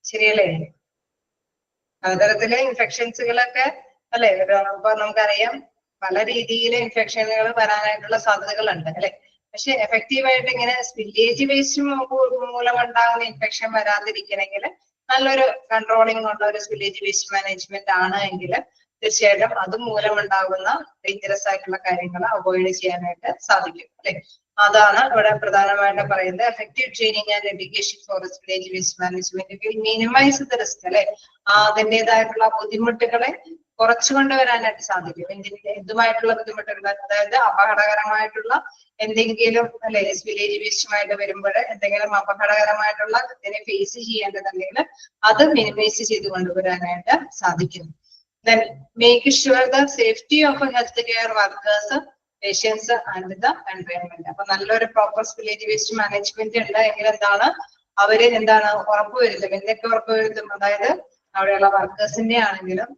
Speaker 1: ശരിയല്ലേ? പലതരത്തിലെ ഇൻഫെക്ഷൻസുകളൊക്കെ അല്ലെ ഇപ്പൊ നമുക്കറിയാം പല രീതിയിലെ ഇൻഫെക്ഷനുകൾ വരാനായിട്ടുള്ള സാധ്യതകളുണ്ട് അല്ലെ. പക്ഷെ എഫക്റ്റീവായിട്ട് ഇങ്ങനെ വില്ലേജ് വേസ്റ്റ് മൂലം ഉണ്ടാകുന്ന ഇൻഫെക്ഷൻ വരാതിരിക്കണമെങ്കിൽ നല്ലൊരു കൺട്രോളിംഗ് ഉള്ള ഒരു വില്ലേജ് വേസ്റ്റ് മാനേജ്മെന്റ് ആണ് എങ്കിൽ തീർച്ചയായിട്ടും അതുമൂലം ഉണ്ടാകുന്ന ഡേഞ്ചറസ് ആയിട്ടുള്ള കാര്യങ്ങൾ അവോയ്ഡ് ചെയ്യാനായിട്ട് സാധിക്കും അല്ലെ. അതാണ് ഇവിടെ പ്രധാനമായിട്ട് പറയുന്നത്. Effective training and education for village waste management will minimise the risk അല്ലെ. അതിൻ്റെതായിട്ടുള്ള ബുദ്ധിമുട്ടുകളെ കുറച്ചു കൊണ്ടുവരാനായിട്ട് സാധിക്കും. എന്തുമായിട്ടുള്ള ബുദ്ധിമുട്ടുകൾ, അതായത് അപകടകരമായിട്ടുള്ള എന്തെങ്കിലും അല്ലെ വില്ലേജ് വേസ്റ്റുമായിട്ട് വരുമ്പോൾ എന്തെങ്കിലും അപകടകരമായിട്ടുള്ള ഇതിനെ ഫേസ് ചെയ്യേണ്ടതുണ്ടെങ്കിൽ അത് മിനിമൈസ് ചെയ്ത് കൊണ്ടുവരാനായിട്ട് സാധിക്കും. Then make sure the safety of healthcare workers, patients and the environment. അപ്പൊ നല്ലൊരു പ്രോപ്പർ വില്ലേജ് വേസ്റ്റ് മാനേജ്മെന്റ് ഉണ്ട് എങ്കിൽ എന്താണ് അവര് എന്താണ് ഉറപ്പുവരുത്തും, എന്തൊക്കെ ഉറപ്പുവരുത്തും, അതായത് അവിടെയുള്ള വർക്കേഴ്സിന്റെ ആണെങ്കിലും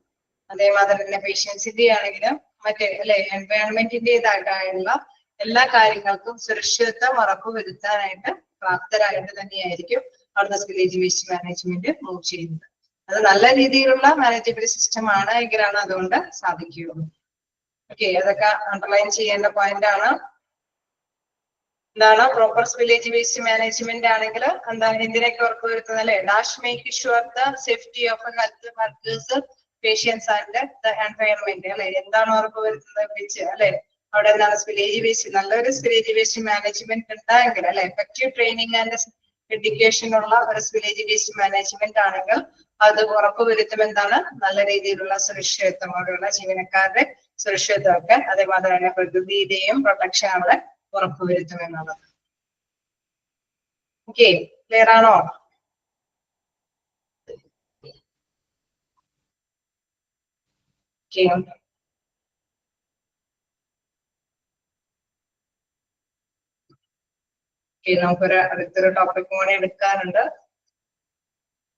Speaker 1: അതേമാതിരി തന്നെ പേഷ്യൻസിന്റെ ആണെങ്കിലും മറ്റേ അല്ലെ എൻവയോൺമെന്റിന്റേതായിട്ടുള്ള എല്ലാ കാര്യങ്ങൾക്കും സുരക്ഷിതത്വം ഉറപ്പുവരുത്താനായിട്ട് പ്രാപ്തരായിട്ട് തന്നെയായിരിക്കും അവിടുത്തെ സ്പില്ലേജ് വേസ്റ്റ് മാനേജ്മെന്റ് മൂവ് ചെയ്യുന്നത്. അത് നല്ല രീതിയിലുള്ള മാനേജബിൾ സിസ്റ്റം ആണ് എങ്കിലാണ് അതുകൊണ്ട് സാധിക്കുകയുള്ളൂ. ഓക്കെ, അതൊക്കെ അണ്ടർലൈൻ ചെയ്യേണ്ട പോയിന്റ് ആണ്. എന്താണ് പ്രോപ്പർ സ്പില്ലേജ് വേസ്റ്റ് മാനേജ്മെന്റ് ആണെങ്കിൽ എന്താണ് എന്തിനൊക്കെ ഉറപ്പുവരുത്തുന്നത് അല്ലെ? Dash make sure the safety of health workers, patients and the environment അല്ലെ? എന്താണ് ഉറപ്പുവരുത്തുന്നത് വെച്ച് അല്ലെ? അവിടെ എന്താണ് സ്പില്ലേജ് വേസ്റ്റ്, നല്ലൊരു സ്പില്ലേജ് വേസ്റ്റ് മാനേജ്മെന്റ് ഉണ്ടായെങ്കിൽ അല്ലെ, എഫക്റ്റീവ് ട്രെയിനിങ് ആൻഡ് എഡ്യൂക്കേഷൻ ഉള്ള ഒരു സ്പില്ലേജ് വേസ്റ്റ് മാനേജ്മെന്റ് ആണെങ്കിൽ അത് ഉറപ്പുവരുത്തും എന്താണ്? നല്ല രീതിയിലുള്ള സുരക്ഷിതത്വം, അവിടെയുള്ള ജീവനക്കാരുടെ സുരക്ഷിതത്വമൊക്കെ അതേമാതിരി തന്നെ പ്രകൃതിയുടെയും പ്രൊട്ടക്ഷൻ അവിടെ ഉറപ്പുവരുത്തും എന്നുള്ളത്. ഓക്കെ, ക്ലിയർ ആണോ? ഓക്കെ, നമുക്കൊരു അടുത്തൊരു ടോപ്പിക് കൂടി എടുക്കാറുണ്ട്.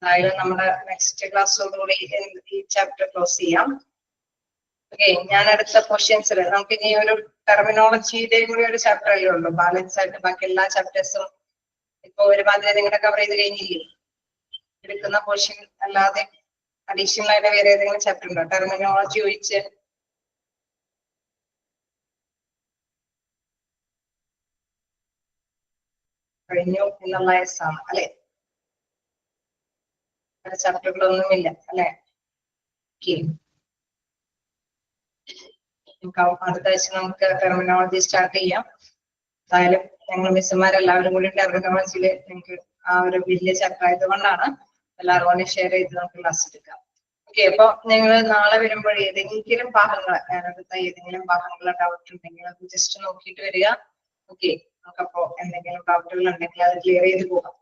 Speaker 1: അതായത് നമ്മുടെ നെക്സ്റ്റ് ക്ലാസ്സോടുകൂടി ഈ ചാപ്റ്റർ ക്ലോസ് ചെയ്യാം. ഓക്കെ, ഞാൻ അടുത്ത ക്വസ്റ്റ്യൻസിൽ നമുക്ക് ഇനി ഒരു ടെർമിനോളജിയുടെയും കൂടി ഒരു ചാപ്റ്റർ അല്ലേ ഉള്ളൂ. ബാലൻസ് ആയിട്ട് ബാക്കി എല്ലാ ചാപ്റ്റേഴ്സും ഇപ്പൊ ഒരുമാതിരി നിങ്ങളുടെ കവർ ചെയ്ത് കഴിഞ്ഞില്ലേ? എടുക്കുന്ന പോർഷൻ അല്ലാതെ അഡീഷണൽ ആയിട്ട് വേറെ ഏതെങ്കിലും ചാപ്റ്റർ ഉണ്ടോ ടെർമിനോളജി ഒഴിച്ച്? കഴിഞ്ഞു എന്നുള്ള ആണ് അല്ലെ? ചാപ്റ്ററുകളൊന്നുമില്ല അല്ലെ? അടുത്ത ആഴ്ച നമുക്ക് ടെർമിനോളജി സ്റ്റാർട്ട് ചെയ്യാം. എന്തായാലും ഞങ്ങൾ മിസ്സുമാരെല്ലാവരും കൂടി ടെർമിനോളജിയിൽ നിങ്ങൾക്ക് ആ ഒരു വലിയ ചാപ്റ്റർ ആയതുകൊണ്ടാണ് എല്ലാവരും കൂടി ഷെയർ ചെയ്ത് നമുക്ക് ക്ലാസ് എടുക്കാം. ഓക്കെ, അപ്പൊ നിങ്ങൾ നാളെ വരുമ്പോൾ ഏതെങ്കിലും ഭാഗങ്ങൾ, ഞാനെടുത്ത ഏതെങ്കിലും ഭാഗങ്ങൾ ഡൗട്ട് ഉണ്ടെങ്കിൽ അത് ജസ്റ്റ് നോക്കിയിട്ട് വരിക. ഓക്കെ, നമുക്കപ്പോ എന്തെങ്കിലും ഡൗട്ടുകൾ ഉണ്ടെങ്കിൽ അത് ക്ലിയർ ചെയ്ത് പോകാം.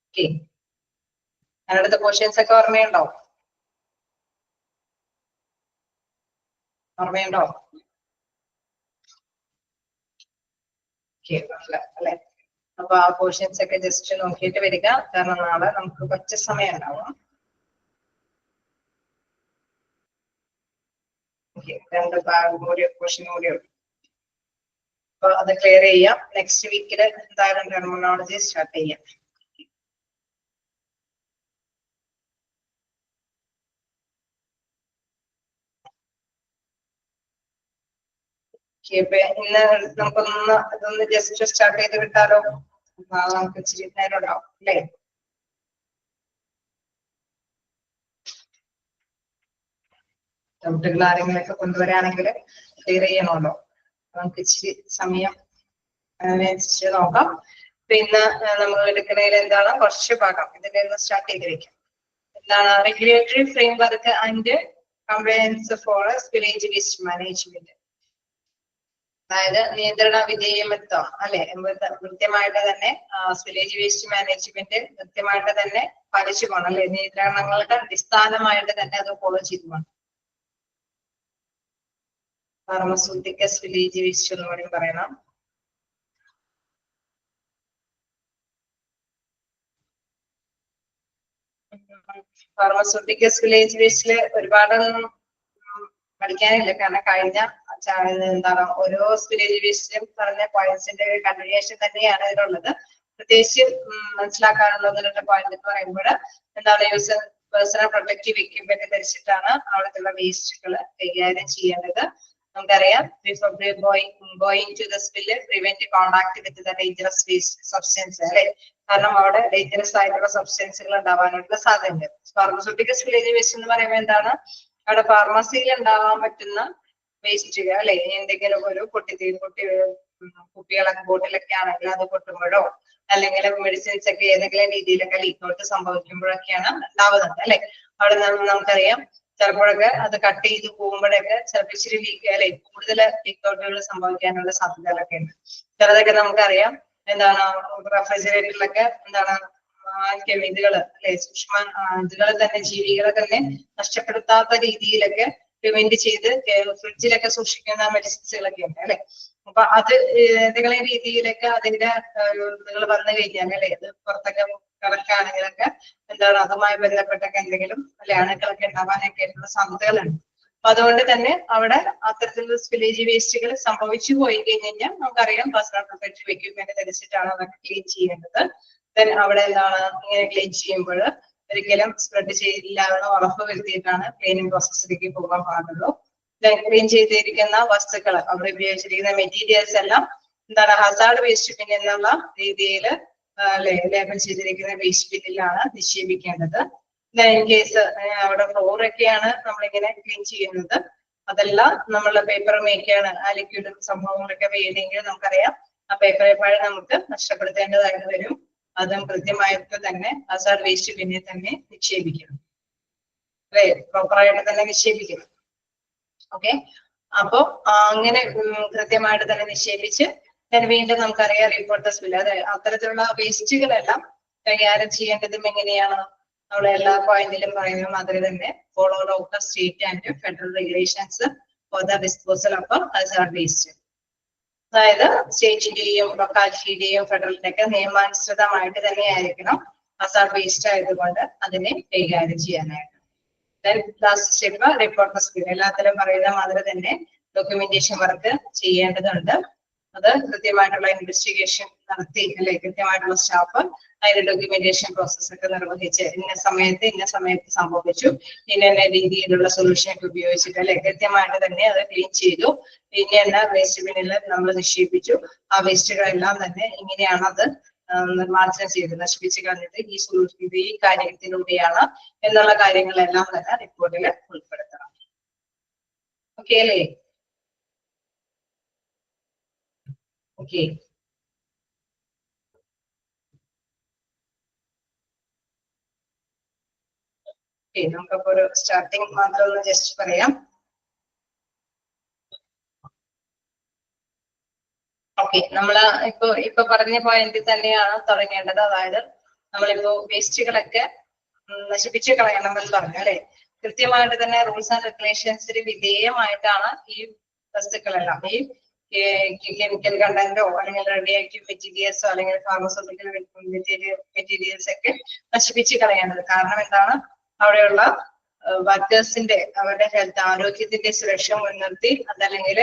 Speaker 1: ഓക്കെ, ഞാനെടുത്ത ക്വസ്റ്റ്യൻസ് ഒക്കെ ഓർമ്മയുണ്ടോ? ഓർമ്മയുണ്ടോ? അല്ലെ? അപ്പൊ ആ പോർഷൻസ് ഒക്കെ ജസ്റ്റ് നോക്കിയിട്ട് വരിക. കാരണം നാളെ നമുക്ക് കുറച്ച് സമയം ഉണ്ടാവും. രണ്ട് ഭാഗം കൂടി പോർഷൻ കൂടി ഉണ്ട്. അപ്പൊ അത് ക്ലിയർ ചെയ്യാം. നെക്സ്റ്റ് വീക്കില് എന്തായാലും ടെർമിനോളജി സ്റ്റാർട്ട് ചെയ്യാം. ഇന്ന് നമുക്കൊന്ന് ഇതൊന്ന് ജസ്റ്റ് സ്റ്റാർട്ട് ചെയ്ത് വിട്ടാലോ? നമുക്ക് ഇച്ചിരി നേരം ഉണ്ടാവും അല്ലേ? ഡൗട്ടുകൾ ആരെങ്കിലൊക്കെ കൊണ്ടുവരാണെങ്കിൽ ക്ലിയർ ചെയ്യണമല്ലോ. നമുക്ക് ഇച്ചിരി സമയം അനുസരിച്ച് നോക്കാം. പിന്നെ നമ്മൾ എടുക്കുന്നതിൽ എന്താണ് കുറച്ച് ഭാഗം ഇതിന്റെ ഒന്ന് സ്റ്റാർട്ട് ചെയ്ത് വെക്കാം. എന്താണ് regulatory framework and compliance four spillage waste management. അതായത് നിയന്ത്രണ വിധേയമത്വം അല്ലെ? കൃത്യമായിട്ട് തന്നെ സ്പില്ലേജ് വേസ്റ്റ് മാനേജ്മെന്റ് കൃത്യമായിട്ട് തന്നെ പാലിച്ചു പോകണം അല്ലെ? നിയന്ത്രണങ്ങളുടെ അടിസ്ഥാനമായിട്ട് തന്നെ അത് ഫോളോ ചെയ്തു പോകണം. ഫാർമസ്യൂട്ടിക്കൽ സ്പില്ലേജ് വേസ്റ്റ് എന്ന് കൂടി പറയണം. ഫാർമസ്യൂട്ടിക്കൽ സ്പില്ലേജ് വേസ്റ്റില് ഒരുപാടൊന്നും പഠിക്കാനില്ല. കാരണം കഴിഞ്ഞ എന്താണ് ഓരോ സ്പില്ലേജ് വേസ്റ്റിലും പറഞ്ഞ പോയിന്റ്സിന്റെ ഒരു കണ്ടിന്യൂഷൻ തന്നെയാണ് ഇതിലുള്ളത്. പ്രത്യേകിച്ച് മനസ്സിലാക്കാനുള്ള പോയിന്റ് എന്ന് പറയുമ്പോൾ എന്താണ് പേഴ്സണൽ പ്രൊട്ടക്റ്റീവ് എക്യുപ്മെന്റ് ധരിച്ചിട്ടാണ് അവിടത്തുള്ള വേസ്റ്റുകൾ കൈകാര്യം ചെയ്യേണ്ടത്. നമുക്കറിയാം going to the spill prevent contact with the dangerous waste substance അല്ലെ? കാരണം അവിടെ ഡേഞ്ചറസ് ആയിട്ടുള്ള സബ്സ്റ്റൻസുകൾ ഉണ്ടാവാനുള്ള സാധ്യതയുണ്ട്. ഫാർമസ്യൂട്ടിക്കൽ സ്പില്ലേജ് വേസ്റ്റ് എന്ന് പറയുമ്പോൾ എന്താണ് അവിടെ ഫാർമസിയിൽ ഉണ്ടാവാൻ പറ്റുന്ന വേസ്റ്റുകൾ അല്ലെ? എന്തെങ്കിലും ഒരു കുപ്പികളൊക്കെ ബോട്ടിലൊക്കെ ആണെങ്കിൽ അത് പൊട്ടുമ്പോഴോ അല്ലെങ്കിൽ മെഡിസിൻസ് ഒക്കെ ഏതെങ്കിലും രീതിയിലൊക്കെ ലീക്ക് ഔട്ട് സംഭവിക്കുമ്പോഴൊക്കെയാണ് ഉണ്ടാവുന്നത് അല്ലെ? അവിടെ നമുക്കറിയാം ചിലപ്പോഴൊക്കെ അത് കട്ട് ചെയ്ത് പോകുമ്പോഴൊക്കെ ചിലപ്പോൾ ഇച്ചിരി ലീക്ക് അല്ലെ കൂടുതൽ ലീക്ക് ഔട്ടുകൾ സംഭവിക്കാനുള്ള സാധ്യതകളൊക്കെ ഉണ്ട്. ചിലതൊക്കെ നമുക്കറിയാം എന്താണ് റെഫ്രിജറേറ്ററിലൊക്കെ എന്താണ് കെമിക്കലുകൾ അല്ലെ സൂക്ഷ്മ ഇതുകളെ തന്നെ ജീവികളെ തന്നെ നഷ്ടപ്പെടുത്താത്ത രീതിയിലൊക്കെ പ്രിവെന്റ് ചെയ്ത് ഫ്രിഡ്ജിലൊക്കെ സൂക്ഷിക്കുന്ന മെഡിസിൻസുകളൊക്കെ ഉണ്ട് അല്ലെ? അപ്പൊ അത് ഏതെങ്കിലും രീതിയിലൊക്കെ അതിന്റെ നിങ്ങൾ പറഞ്ഞു കഴിഞ്ഞാൽ അല്ലെ അത് പുറത്തൊക്കെ കിടക്കുകയാണെങ്കിലൊക്കെ എന്താണ് അതുമായി ബന്ധപ്പെട്ടൊക്കെ എന്തെങ്കിലും അല്ലെ അണുക്കളൊക്കെ ഉണ്ടാവാനൊക്കെ ആയിട്ടുള്ള സാധ്യതകളുണ്ട്. അപ്പൊ അതുകൊണ്ട് തന്നെ അവിടെ അത്തരത്തിലുള്ള സ്പില്ലേജ് വേസ്റ്റുകൾ സംഭവിച്ചു പോയി കഴിഞ്ഞാൽ നമുക്കറിയാം പേഴ്സണൽ പ്രൊട്ടക്റ്റീവ് എക്യുപ്മെന്റ് ധരിച്ചിട്ടാണ് അതൊക്കെ ക്ലീൻ ചെയ്യേണ്ടത്. ദെൻ അവിടെ എന്താണ് ഇങ്ങനെ ക്ലീൻ ചെയ്യുമ്പോൾ ഒരിക്കലും സ്പ്രെഡ് ചെയ്തില്ല എന്ന് ഉറപ്പ് വരുത്തിയിട്ടാണ് ക്ലീനിങ് പ്രോസസ്സിലേക്ക് പോകാൻ പാടുള്ളൂ. ക്ലീൻ ചെയ്തിരിക്കുന്ന വസ്തുക്കൾ അവിടെ ഉപയോഗിച്ചിരിക്കുന്ന മെറ്റീരിയൽസ് എല്ലാം എന്താണ് ഹസാർഡ് വേസ്റ്റ് ബിൻ എന്നുള്ള രീതിയിൽ ലേബൽ ചെയ്തിരിക്കുന്ന വേസ്റ്റ് ബിന്നിലാണ് നിക്ഷേപിക്കേണ്ടത്. ഇൻ കേസ് അവിടെ ഫ്ലോറൊക്കെയാണ് നമ്മളിങ്ങനെ ക്ലീൻ ചെയ്യുന്നത്, അതെല്ലാം നമ്മളുടെ പേപ്പർ മേക്കാണ് ആ ലിക്വിഡ് സംഭവങ്ങളൊക്കെ വേണമെങ്കിൽ നമുക്കറിയാം ആ പേപ്പർ എപ്പോഴും നമുക്ക് നഷ്ടപ്പെടുത്തേണ്ടതായിട്ട് വരും. അതും കൃത്യമായിട്ട് തന്നെ ഹസാർഡ് വേസ്റ്റ് ബിന്നിൽ തന്നെ നിക്ഷേപിക്കണം, അല്ലെ പ്രോപ്പറായിട്ട് തന്നെ നിക്ഷേപിക്കണം. ഓക്കെ, അപ്പോ അങ്ങനെ കൃത്യമായിട്ട് തന്നെ നിക്ഷേപിച്ച് വീണ്ടും നമുക്കറിയാം റിപ്പോർട്ടേഴ്സ് ബില്ല്, അതെ അത്തരത്തിലുള്ള വേസ്റ്റുകളെല്ലാം കൈകാര്യം ചെയ്യേണ്ടതും എങ്ങനെയാണ് നമ്മൾ എല്ലാ പോയിന്റിലും പറയുന്ന മാതിരി തന്നെ follow out the state and federal regulations for the disposal of Hazard waste. അതായത് സ്റ്റേറ്റിന്റെയും ലൊക്കാലിറ്റിയുടെയും ഫെഡറലിന്റെ ഒക്കെ നിയമാനുസൃതമായിട്ട് തന്നെ ആയിരിക്കണം ഹസാർഡ് വേസ്റ്റ് ആയതുകൊണ്ട് അതിനെ കൈകാര്യം ചെയ്യാനായിട്ട്. ലാസ്റ്റ് സ്റ്റെപ്പ് റിപ്പോർട്ടേഴ്സ് ബില്ല്, എല്ലാത്തിലും പറയുന്ന മാതിരി തന്നെ ഡോക്യുമെന്റേഷൻ വർക്ക് ചെയ്യേണ്ടതുണ്ട്. അത് കൃത്യമായിട്ടുള്ള ഇൻവെസ്റ്റിഗേഷൻ നടത്തി അല്ലെ കൃത്യമായിട്ടുള്ള സ്റ്റാഫ് അതിന്റെ ഡോക്യുമെന്റേഷൻ പ്രോസസ് ഒക്കെ നിർവഹിച്ച് ഇന്ന സമയത്ത് സംഭവിച്ചു, ഇന്ന രീതിയിലുള്ള സൊല്യൂഷൻ ഒക്കെ ഉപയോഗിച്ചിട്ട് അല്ലെ കൃത്യമായിട്ട് തന്നെ അത് ക്ലീൻ ചെയ്തു, ഇന്ന വേസ്റ്റ് ബിന്നിൽ നമ്മൾ നിക്ഷേപിച്ചു, ആ വേസ്റ്റുകളെല്ലാം തന്നെ ഇങ്ങനെയാണ് അത് നിർമ്മാർജ്ജനം ചെയ്ത് നശിപ്പിച്ച് കളഞ്ഞിട്ട് ഈ കാര്യത്തിലൂടെയാണ് എന്നുള്ള കാര്യങ്ങളെല്ലാം തന്നെ റിപ്പോർട്ടിൽ ഉൾപ്പെടുത്തണം. ഓക്കെ അല്ലേ? ഓക്കെ, നമുക്കപ്പോ ഒരു സ്റ്റാർട്ടിങ് മാത്രം ഒന്ന് ജസ്റ്റ് പറയാം. ഓക്കെ, നമ്മള് ഇപ്പൊ പറഞ്ഞ പോയിന്റിൽ തന്നെയാണ് തുടങ്ങേണ്ടത്. അതായത് നമ്മളിപ്പോ വേസ്റ്റുകളൊക്കെ നശിപ്പിച്ച് കളയണമെന്ന് പറഞ്ഞു അല്ലെ, കൃത്യമായിട്ട് തന്നെ റൂൾസ് ആൻഡ് റെഗുലേഷൻസിന് വിധേയമായിട്ടാണ് ഈ വസ്തുക്കളെല്ലാം ഈ കെമിക്കൽ കണ്ടന്റോ അല്ലെങ്കിൽ റേഡിയോ ആക്റ്റീവ് മെറ്റീരിയൽസോ അല്ലെങ്കിൽ ഫാർമസ്യൂട്ടിക്കൽ മെറ്റീരിയൽസ് ഒക്കെ നശിപ്പിച്ച് കളയേണ്ടത്. കാരണം എന്താണ്, അവിടെയുള്ള വർക്കേഴ്സിന്റെ അവരുടെ ഹെൽത്ത് ആരോഗ്യത്തിന്റെ സുരക്ഷ മുൻനിർത്തി അതല്ലെങ്കിൽ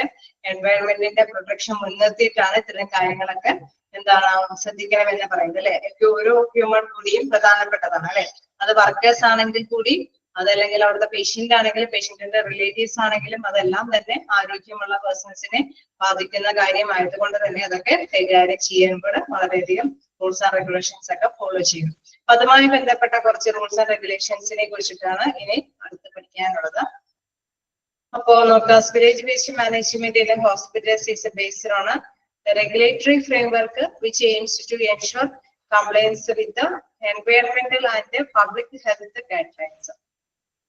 Speaker 1: എൻവയൺമെന്റിന്റെ പ്രൊട്ടക്ഷൻ മുൻനിർത്തിയിട്ടാണ് ഇത്തരം കാര്യങ്ങളൊക്കെ എന്താണ് ശ്രദ്ധിക്കണമെന്ന് പറയുന്നത് അല്ലെ. ഓരോ ഹ്യൂമൻ കൂടിയും പ്രധാനപ്പെട്ടതാണ് അല്ലെ, അത് വർക്കേഴ്സ് ആണെങ്കിൽ കൂടി അതല്ലെങ്കിൽ അവിടുത്തെ പേഷ്യന്റ് ആണെങ്കിലും പേഷ്യന്റിന്റെ റിലേറ്റീവ്സ് ആണെങ്കിലും അതെല്ലാം തന്നെ ആരോഗ്യമുള്ള പേഴ്സൺസിനെ ബാധിക്കുന്ന കാര്യമായതുകൊണ്ട് തന്നെ അതൊക്കെ കൈകാര്യം ചെയ്യുമ്പോൾ വളരെയധികം റൂൾസ് ആൻഡ് റെഗുലേഷൻസ് ഒക്കെ ഫോളോ ചെയ്യും. അപ്പൊ അതുമായി ബന്ധപ്പെട്ട കുറച്ച് റൂൾസ് ആൻഡ് റെഗുലേഷൻസിനെ കുറിച്ചിട്ടാണ് ഇനി അടുത്ത് പഠിക്കാനുള്ളത്. അപ്പോ നോക്കാം, spillage waste management in hospitals is based on a regulatory framework which aims to ensure compliance with the environmental and public health guidelines.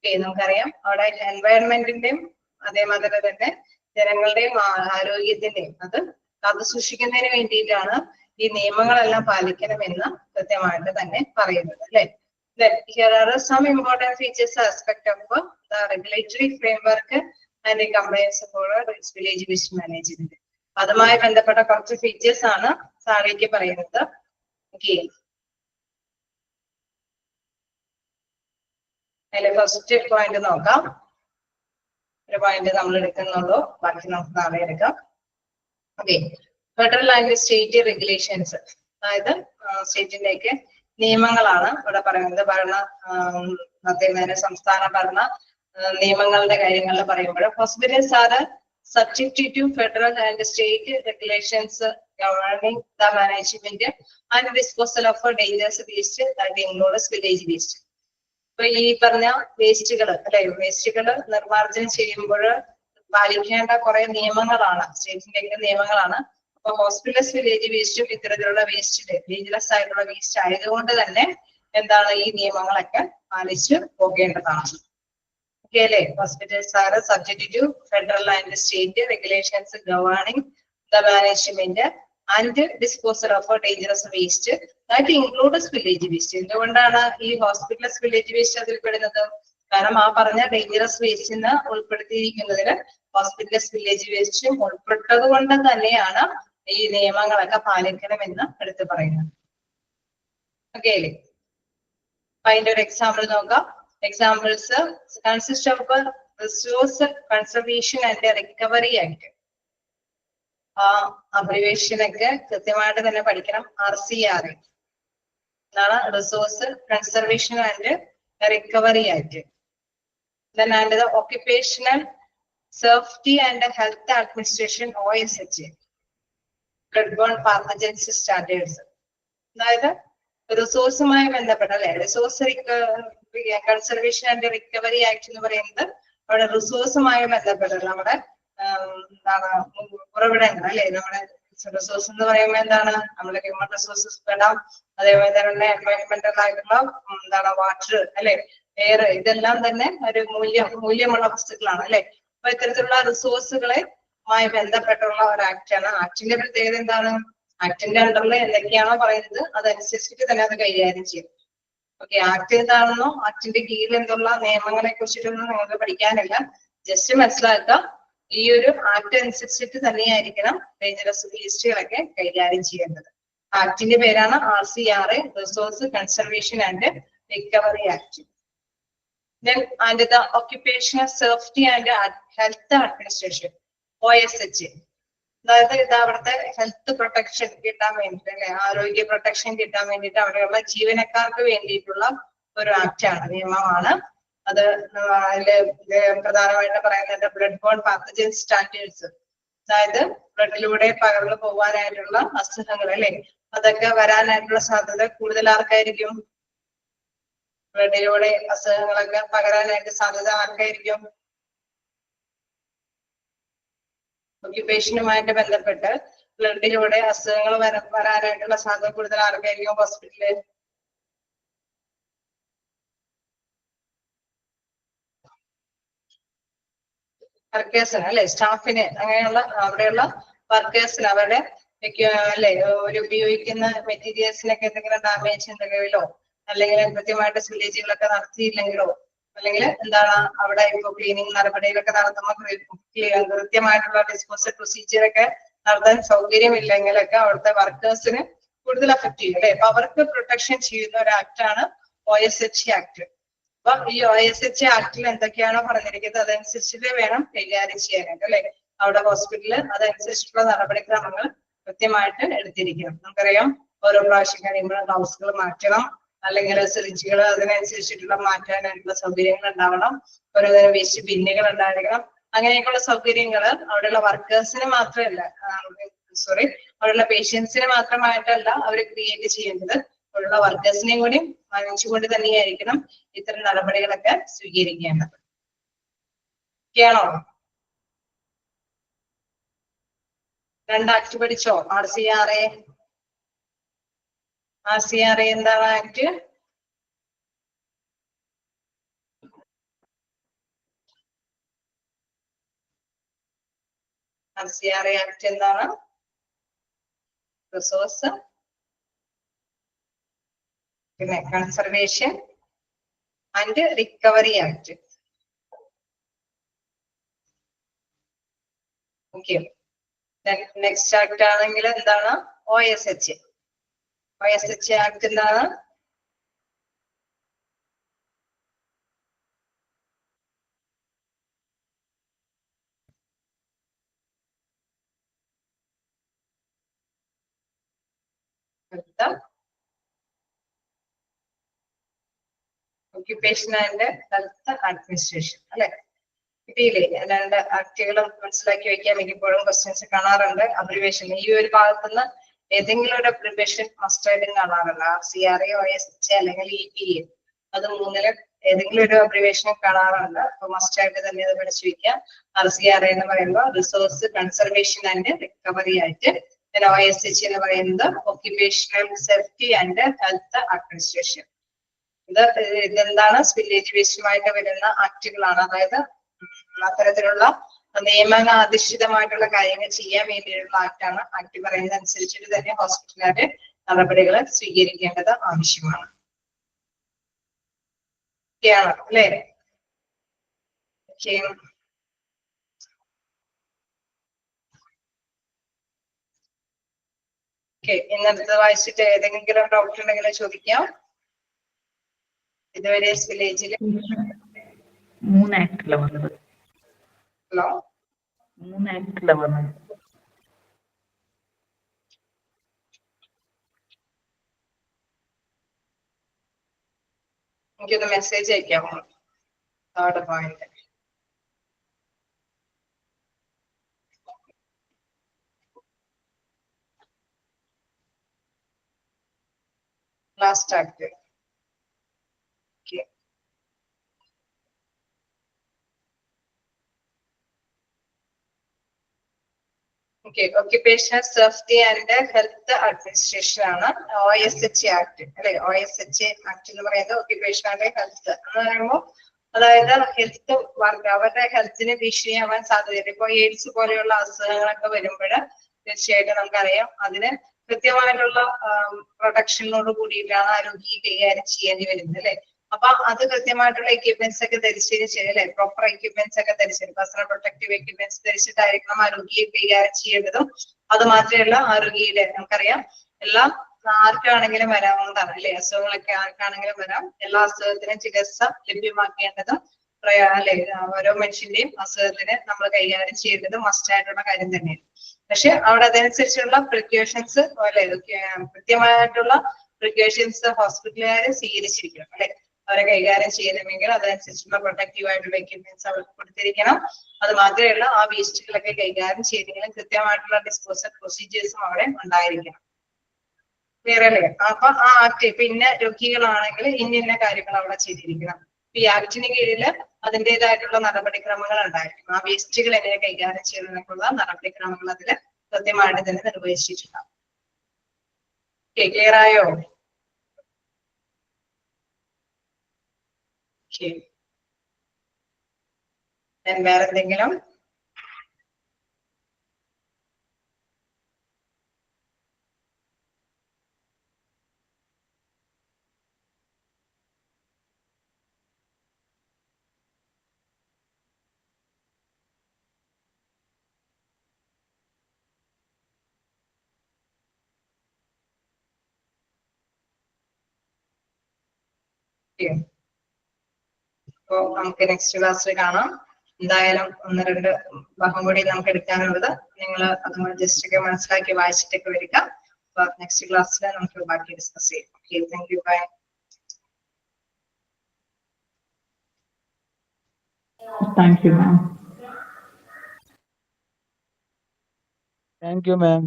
Speaker 1: നമുക്കറിയാം അവിടെ എൻവയൺമെന്റിന്റെയും അതേമാതിരി തന്നെ ജനങ്ങളുടെയും ആരോഗ്യത്തിന്റെയും അത് കാത്തു സൂക്ഷിക്കുന്നതിന് വേണ്ടിയിട്ടാണ് ഈ നിയമങ്ങളെല്ലാം പാലിക്കണമെന്ന് കൃത്യമായിട്ട് തന്നെ പറയുന്നത് അല്ലെ. Here are some important features aspect of the regulatory framework and the compliance for village waste management. അതുമായി ബന്ധപ്പെട്ട കുറച്ച് ഫീച്ചേഴ്സ് ആണ് താഴേക്ക് പറയുന്നത്. ഓക്കെ, അതിലെ ഫസ്റ്റ് പോയിന്റ് നോക്കാം. ഒരു പോയിന്റ് നമ്മൾ എടുക്കുന്നുള്ളൂ, ബാക്കി നമുക്ക് നാളെ എടുക്കാം. Okay, federal and state regulations, അതായത് സ്റ്റേറ്റിന്റെയൊക്കെ നിയമങ്ങളാണ് ഇവിടെ പറയുന്നത്. അതേപോലെ സംസ്ഥാന ഭരണ നിയമങ്ങളുടെ കാര്യങ്ങളിൽ പറയുമ്പോൾ hospitals are subject to federal and state regulations governing the management and disposal of dangerous waste that includes village waste. ഇപ്പൊ ഈ പറഞ്ഞ വേസ്റ്റുകൾ അല്ലെ, വേസ്റ്റുകൾ നിർമ്മാർജ്ജനം ചെയ്യുമ്പോൾ പാലിക്കേണ്ട കുറെ നിയമങ്ങളാണ്, സ്റ്റേറ്റിന്റെ നിയമങ്ങളാണ്. അപ്പൊ ഹോസ്പിറ്റൽസ് വില്ലേജ് വേസ്റ്റും ഇത്തരത്തിലുള്ള വേസ്റ്റ് ഡേഞ്ചറസ് ആയിട്ടുള്ള വേസ്റ്റ് ആയതുകൊണ്ട് തന്നെ എന്താണ് ഈ നിയമങ്ങളൊക്കെ പാലിച്ച് പോകേണ്ടതാണ്. ഓക്കെ അല്ലെ, hospitals are subject to federal and state regulations governing the management and disposal of dangerous waste that includes village waste. എന്തുകൊണ്ടാണ് ഈ ഹോസ്പിറ്റൽസ് വില്ലേജ് വേസ്റ്റ് അതിൽ പെടുന്നത്? കാരണം ആ പറഞ്ഞ ഡേഞ്ചറസ് വേസ്റ്റിന് ഉൾപ്പെടുത്തിയിരിക്കുന്നതിന് ഹോസ്പിറ്റൽസ് വില്ലേജ് വേസ്റ്റും ഉൾപ്പെട്ടത് കൊണ്ട് തന്നെയാണ് ഈ നിയമങ്ങളൊക്കെ പാലിക്കണമെന്ന് എടുത്തു പറയുന്നത്. ഓക്കെ അല്ലേ? അതിന്റെ ഒരു എക്സാമ്പിൾ നോക്കാം. Examples consist of resource conservation and recovery act. ആ അബ്രിവേഷൻ ഒക്കെ കൃത്യമായിട്ട് തന്നെ പഠിക്കണം. RCRA എന്നാണ് resource conservation and recovery act. Then and the Occupational Safety and Health Administration OSH, Bloodborne Pathogens Standards. അതായത് റിസോഴ്സുമായി ബന്ധപ്പെട്ട അല്ലെ resource conservation and recovery act എന്ന് പറയുന്നത് അവിടെ റിസോഴ്സുമായി ബന്ധപ്പെട്ടത് നമ്മുടെ എന്താണ് ഉറവിടങ്ങൾ അല്ലെ. നമ്മുടെ റിസോഴ്സ് എന്ന് പറയുമ്പോൾ എന്താണ് നമ്മുടെ ഹ്യൂമൻ റിസോഴ്സസ് പെടാം, അതേപോലെ തന്നെ എൻവയോൺമെന്റൽ ആയിട്ടുള്ള എന്താണ് വാട്ടർ അല്ലെ, എയർ, ഇതെല്ലാം തന്നെ ഒരു മൂല്യമുള്ള വസ്തുക്കളാണ് അല്ലെ. അപ്പൊ ഇത്തരത്തിലുള്ള റിസോഴ്സുകളുമായി ബന്ധപ്പെട്ടുള്ള ഒരു ആക്ടാണ്. ആക്ടിന്റെ പ്രത്യേകത എന്താണ്? ആക്ടിന്റെ അണ്ടറിൽ എന്തൊക്കെയാണോ പറയുന്നത് അതനുസരിച്ചിട്ട് തന്നെ അത് കൈകാര്യം ചെയ്യും. ഓക്കെ, ആക്ട് എന്താണെന്നോ ആക്ടിന്റെ കീഴിൽ എന്തുള്ള നിയമങ്ങളെ കുറിച്ചിട്ടൊന്നും നിങ്ങൾക്ക് പഠിക്കാനില്ല. ജസ്റ്റ് മനസ്സിലാക്കുക, ഈ ഒരു ആക്ട് അനുസരിച്ചിട്ട് തന്നെയായിരിക്കണം ഡേഞ്ചറസ് വേസ്റ്റുകളൊക്കെ കൈകാര്യം ചെയ്യേണ്ടത്. ആക്ടിന്റെ പേരാണ് RCRA, resource conservation and recovery act. Then and the Occupational Safety and Health Administration OSH, അതായത് ഇത് അവിടുത്തെ ഹെൽത്ത് പ്രൊട്ടക്ഷൻ കിട്ടാൻ വേണ്ടിട്ട് അല്ലെ, ആരോഗ്യ പ്രൊട്ടക്ഷൻ കിട്ടാൻ വേണ്ടിയിട്ട് അവിടെയുള്ള ജീവനക്കാർക്ക് വേണ്ടിയിട്ടുള്ള ഒരു ആക്ടാണ്, നിയമമാണ് അത്. അതില് പ്രധാനമായിട്ട് പറയുന്നത് ബ്ലഡ് ബോൺ പാത്തജൻ സ്റ്റാൻഡേർഡ്സ്, അതായത് ബ്ലഡിലൂടെ പകർന്നു പോകാനായിട്ടുള്ള അസുഖങ്ങൾ അല്ലെ, അതൊക്കെ വരാനായിട്ടുള്ള സാധ്യത കൂടുതൽ ആർക്കായിരിക്കും? ബ്ലഡിലൂടെ അസുഖങ്ങളൊക്കെ പകരാനായിട്ട് സാധ്യത ആർക്കായിരിക്കും? ഒക്യുപേഷനുമായിട്ട് ബന്ധപ്പെട്ട് ബ്ലഡിലൂടെ അസുഖങ്ങൾ വരാനായിട്ടുള്ള സാധ്യത കൂടുതൽ ആർക്കായിരിക്കും ഹോസ്പിറ്റലിൽ? വർക്കേഴ്സിന് അല്ലെ, സ്റ്റാഫിന്, അങ്ങനെയുള്ള അവിടെയുള്ള വർക്കേഴ്സിന് അവരുടെ അല്ലെ ഒരു ഉപയോഗിക്കുന്ന മെറ്റീരിയൽസിനൊക്കെ എന്തെങ്കിലും ഡാമേജ് എന്തെങ്കിലോ, അല്ലെങ്കിൽ കൃത്യമായിട്ട് സില്ലേജുകളൊക്കെ നടത്തിയില്ലെങ്കിലോ, അല്ലെങ്കിൽ എന്താണ് അവിടെ ഇപ്പൊ ക്ലീനിങ് നടപടികളൊക്കെ നടത്തുമ്പോൾ കൃത്യമായിട്ടുള്ള ഡിസ്പോസൽ പ്രൊസീജിയർ ഒക്കെ നടത്താൻ സൗകര്യമില്ലെങ്കിലൊക്കെ അവിടുത്തെ വർക്കേഴ്സിന് കൂടുതൽ അഫക്ട് ചെയ്യും അല്ലെ. അപ്പൊ അവർക്ക് പ്രൊട്ടക്ഷൻ ചെയ്യുന്ന ഒരു ആക്ടാണ് OSH ആക്ട്. അപ്പൊ ഈ OSH ആക്ടിൽ എന്തൊക്കെയാണോ പറഞ്ഞിരിക്കുന്നത് അതനുസരിച്ചിട്ട് വേണം കൈകാര്യം ചെയ്യാനായിട്ട് അല്ലെ. അവിടെ ഹോസ്പിറ്റലിൽ അതനുസരിച്ചിട്ടുള്ള നടപടിക്രമങ്ങൾ കൃത്യമായിട്ട് എടുത്തിരിക്കണം. നമുക്കറിയാം, ഓരോ പ്രാവശ്യം കഴിയുമ്പോൾ ഗ്ലൗസുകൾ മാറ്റണം, അല്ലെങ്കിൽ സിറിഞ്ചുകൾ അതിനനുസരിച്ചിട്ടുള്ള മാറ്റാനായിട്ടുള്ള സൗകര്യങ്ങൾ ഉണ്ടാവണം, ഓരോതരം വേസ്റ്റ് ബിന്നുകൾ ഉണ്ടായിരിക്കണം. അങ്ങനെയൊക്കെയുള്ള സൗകര്യങ്ങൾ അവിടെയുള്ള വർക്കേഴ്സിന് മാത്രമല്ല, അവിടെയുള്ള പേഷ്യൻസിന് മാത്രമായിട്ടല്ല അവർ ക്രിയേറ്റ് ചെയ്യേണ്ടത്, അവിടെയുള്ള വർക്കേഴ്സിനെയും കൂടി മാനിച്ചുകൊണ്ട് തന്നെയായിരിക്കണം ഇത്തരം നടപടികളൊക്കെ സ്വീകരിക്കേണ്ടത്. ഒക്കെയാണോ? 2 ആക്ട് പഠിച്ചോ? RCRA എന്താണ് ആക്ട്? RCRA ആക്ട് എന്താണ്? റിസോഴ്സ് പിന്നെ conservation and recovery act. Okay, next act ആണെങ്കിൽ എന്താണ്? OSH ആക്ട് എന്താണ്? ഒക്യുപേഷൻ ആൻഡ് ഹെൽത്ത് അഡ്മിനിസ്ട്രേഷൻ അല്ലെ. കിട്ടിയില്ലേ? 2 ആക്ടുകളും മനസ്സിലാക്കി വെക്കാൻ മിക്കപ്പോഴും ക്വസ്റ്റ്യൻസ് കാണാറുണ്ട്. അബ്രിവേഷൻ ഈ ഒരു ഭാഗത്തുനിന്ന് ഏതെങ്കിലും ഒരു അബ്രിവേഷൻ മസ്റ്റ് ആയിട്ട് കാണാറുണ്ട്. RCRA, OSH അല്ലെങ്കിൽ EPA, അത് മൂന്നിലും ഏതെങ്കിലും ഒരു അബ്രിവേഷൻ കാണാറുണ്ട്. അപ്പൊ മസ്റ്റ് ആയിട്ട് തന്നെ അത് പഠിച്ചു വെക്കാം. RCRA എന്ന് പറയുമ്പോൾ റിസോഴ്സ് കൺസർവേഷൻ ആൻഡ് റിക്കവറി ആയിട്ട്, OSH എന്ന് പറയുന്നത് occupational safety and health administration. ഇതെന്താണ്? സ്പില്ലേജ് വേസ്റ്റുമായിട്ട് വരുന്ന ആക്ടുകളാണ്. അതായത് അത്തരത്തിലുള്ള നിയമാധിഷ്ഠിതമായിട്ടുള്ള കാര്യങ്ങൾ ചെയ്യാൻ വേണ്ടിയിട്ടുള്ള ആക്ടാണ്. ആക്ട് പറയുന്നത് അനുസരിച്ചിട്ട് തന്നെ ഹോസ്പിറ്റലുകാരുടെ നടപടികൾ സ്വീകരിക്കേണ്ടത് ആവശ്യമാണ്. അല്ലേ? ഇന്നത്തെ വായിച്ചിട്ട് ഏതെങ്കിലും ഡൗട്ട് ഉണ്ടെങ്കിൽ ചോദിക്കാം. ഇതുവരെ വില്ലേജിൽ
Speaker 4: 3 ആക്ടിലാണ് വന്നത്.
Speaker 1: ഹലോ
Speaker 4: 3 ആക്ടിലാണ് വന്നത്.
Speaker 1: എനിക്കൊന്ന് മെസ്സേജ് അയക്കാമോ? Third point last act. Okay, occupational safety and health administration ആണ് OSH ആക്ട് അല്ലെ. OSH ആക്ട് എന്ന് പറയുന്നത് ഒക്യുപേഷൻ ആൻഡ് ഹെൽത്ത് എന്ന് പറയുമ്പോൾ അതായത് ഹെൽത്ത് വർക്ക്, അവരുടെ ഹെൽത്തിന് ഭീഷണിയാവാൻ സാധ്യതയുണ്ട്. ഇപ്പൊ എയ്ഡ്സ് പോലെയുള്ള അസുഖങ്ങളൊക്കെ വരുമ്പോൾ തീർച്ചയായിട്ടും നമുക്കറിയാം അതിന് കൃത്യമായിട്ടുള്ള പ്രൊട്ടക്ഷനോട് കൂടിയിട്ടാണ് ആരോഗ്യ കൈകാര്യം ചെയ്യേണ്ടി വരുന്നത് അല്ലെ. അപ്പൊ അത് കൃത്യമായിട്ടുള്ള എക്യുപ്മെന്റ്സ് ഒക്കെ ധരിച്ചതിന് ശേഷം അല്ലെ, പ്രോപ്പർ എക്യുപ്മെന്റ്സ് ഒക്കെ ധരിച്ചിട്ട് പേഴ്സണൽ പ്രൊട്ടക്റ്റീവ് എക്യുപ്മെന്റ്സ് ധരിച്ചിട്ടായിരിക്കണം ആരോഗ്യ കൈകാര്യം ചെയ്യേണ്ടതും. അത് മാത്രമല്ല ആരോഗ്യയുടെ നമുക്കറിയാം എല്ലാം ആർക്കാണെങ്കിലും വരാവുന്നതാണ് അല്ലെ. അസുഖങ്ങളൊക്കെ ആർക്കാണെങ്കിലും വരാം. എല്ലാ അസുഖത്തിനും ചികിത്സ ലഭ്യമാക്കേണ്ടതും അല്ലെ ഓരോ മനുഷ്യന്റെയും അസുഖത്തിന് നമ്മൾ കൈകാര്യം ചെയ്യേണ്ടത് മസ്റ്റ് ആയിട്ടുള്ള കാര്യം തന്നെയാണ്. പക്ഷെ അവിടെ അതനുസരിച്ചുള്ള പ്രിക്കോഷൻസ് അല്ലെ, കൃത്യമായിട്ടുള്ള പ്രിക്കോഷൻസ് ഹോസ്പിറ്റലുകാർ സ്വീകരിച്ചിരിക്കണം അല്ലെ. അവരെ കൈകാര്യം ചെയ്യണമെങ്കിൽ അതനുസരിച്ചുള്ള പ്രൊട്ടക്റ്റീവ് ആയിട്ടുള്ള എക്യുപ്മെന്റ്സ് അവർക്ക് കൊടുത്തിരിക്കണം. അത് മാത്രമല്ല ആ വേസ്റ്റുകളൊക്കെ കൈകാര്യം ചെയ്തെങ്കിലും കൃത്യമായിട്ടുള്ള ഡിസ്പോസൽ പ്രൊസീജിയേഴ്സും അവിടെ ഉണ്ടായിരിക്കണം. ക്ലിയർ അല്ലേ? അപ്പൊ ആ ആക്ട് പിന്നെ രോഗികളാണെങ്കിൽ ഇന്ന കാര്യങ്ങൾ അവിടെ ചെയ്തിരിക്കണം. ഈ ആക്ടിന് കീഴിൽ അതിൻ്റെതായിട്ടുള്ള നടപടിക്രമങ്ങൾ ഉണ്ടായിരിക്കും. ആ വേസ്റ്റുകൾ എങ്ങനെ കൈകാര്യം ചെയ്യുന്നതിനുള്ള നടപടിക്രമങ്ങൾ അതിൽ കൃത്യമായിട്ട് തന്നെ നിർവഹിച്ചിട്ടുണ്ടാവും. ക്ലിയർ ആയോ? വേറെ എന്തെങ്കിലും? അപ്പൊ നമുക്ക് നെക്സ്റ്റ് ക്ലാസ്സിൽ കാണാം. എന്തായാലും 1-2 ഭാഗം കൂടി നമുക്ക് എടുക്കാനുള്ളത്. നിങ്ങൾ അത് ജസ്റ്റ് ഒക്കെ മനസ്സിലാക്കി വായിച്ചിട്ടൊക്കെ വരിക. അപ്പൊ നെക്സ്റ്റ് ക്ലാസ്സിൽ നമുക്ക് ബാക്കി ഡിസ്കസ് ചെയ്യാം. Okay, thank you, bye.
Speaker 4: Thank you, ma'am.
Speaker 5: Thank you, ma'am.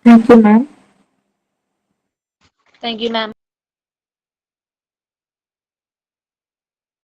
Speaker 3: Thank you, ma'am.
Speaker 2: Thank you, ma'am.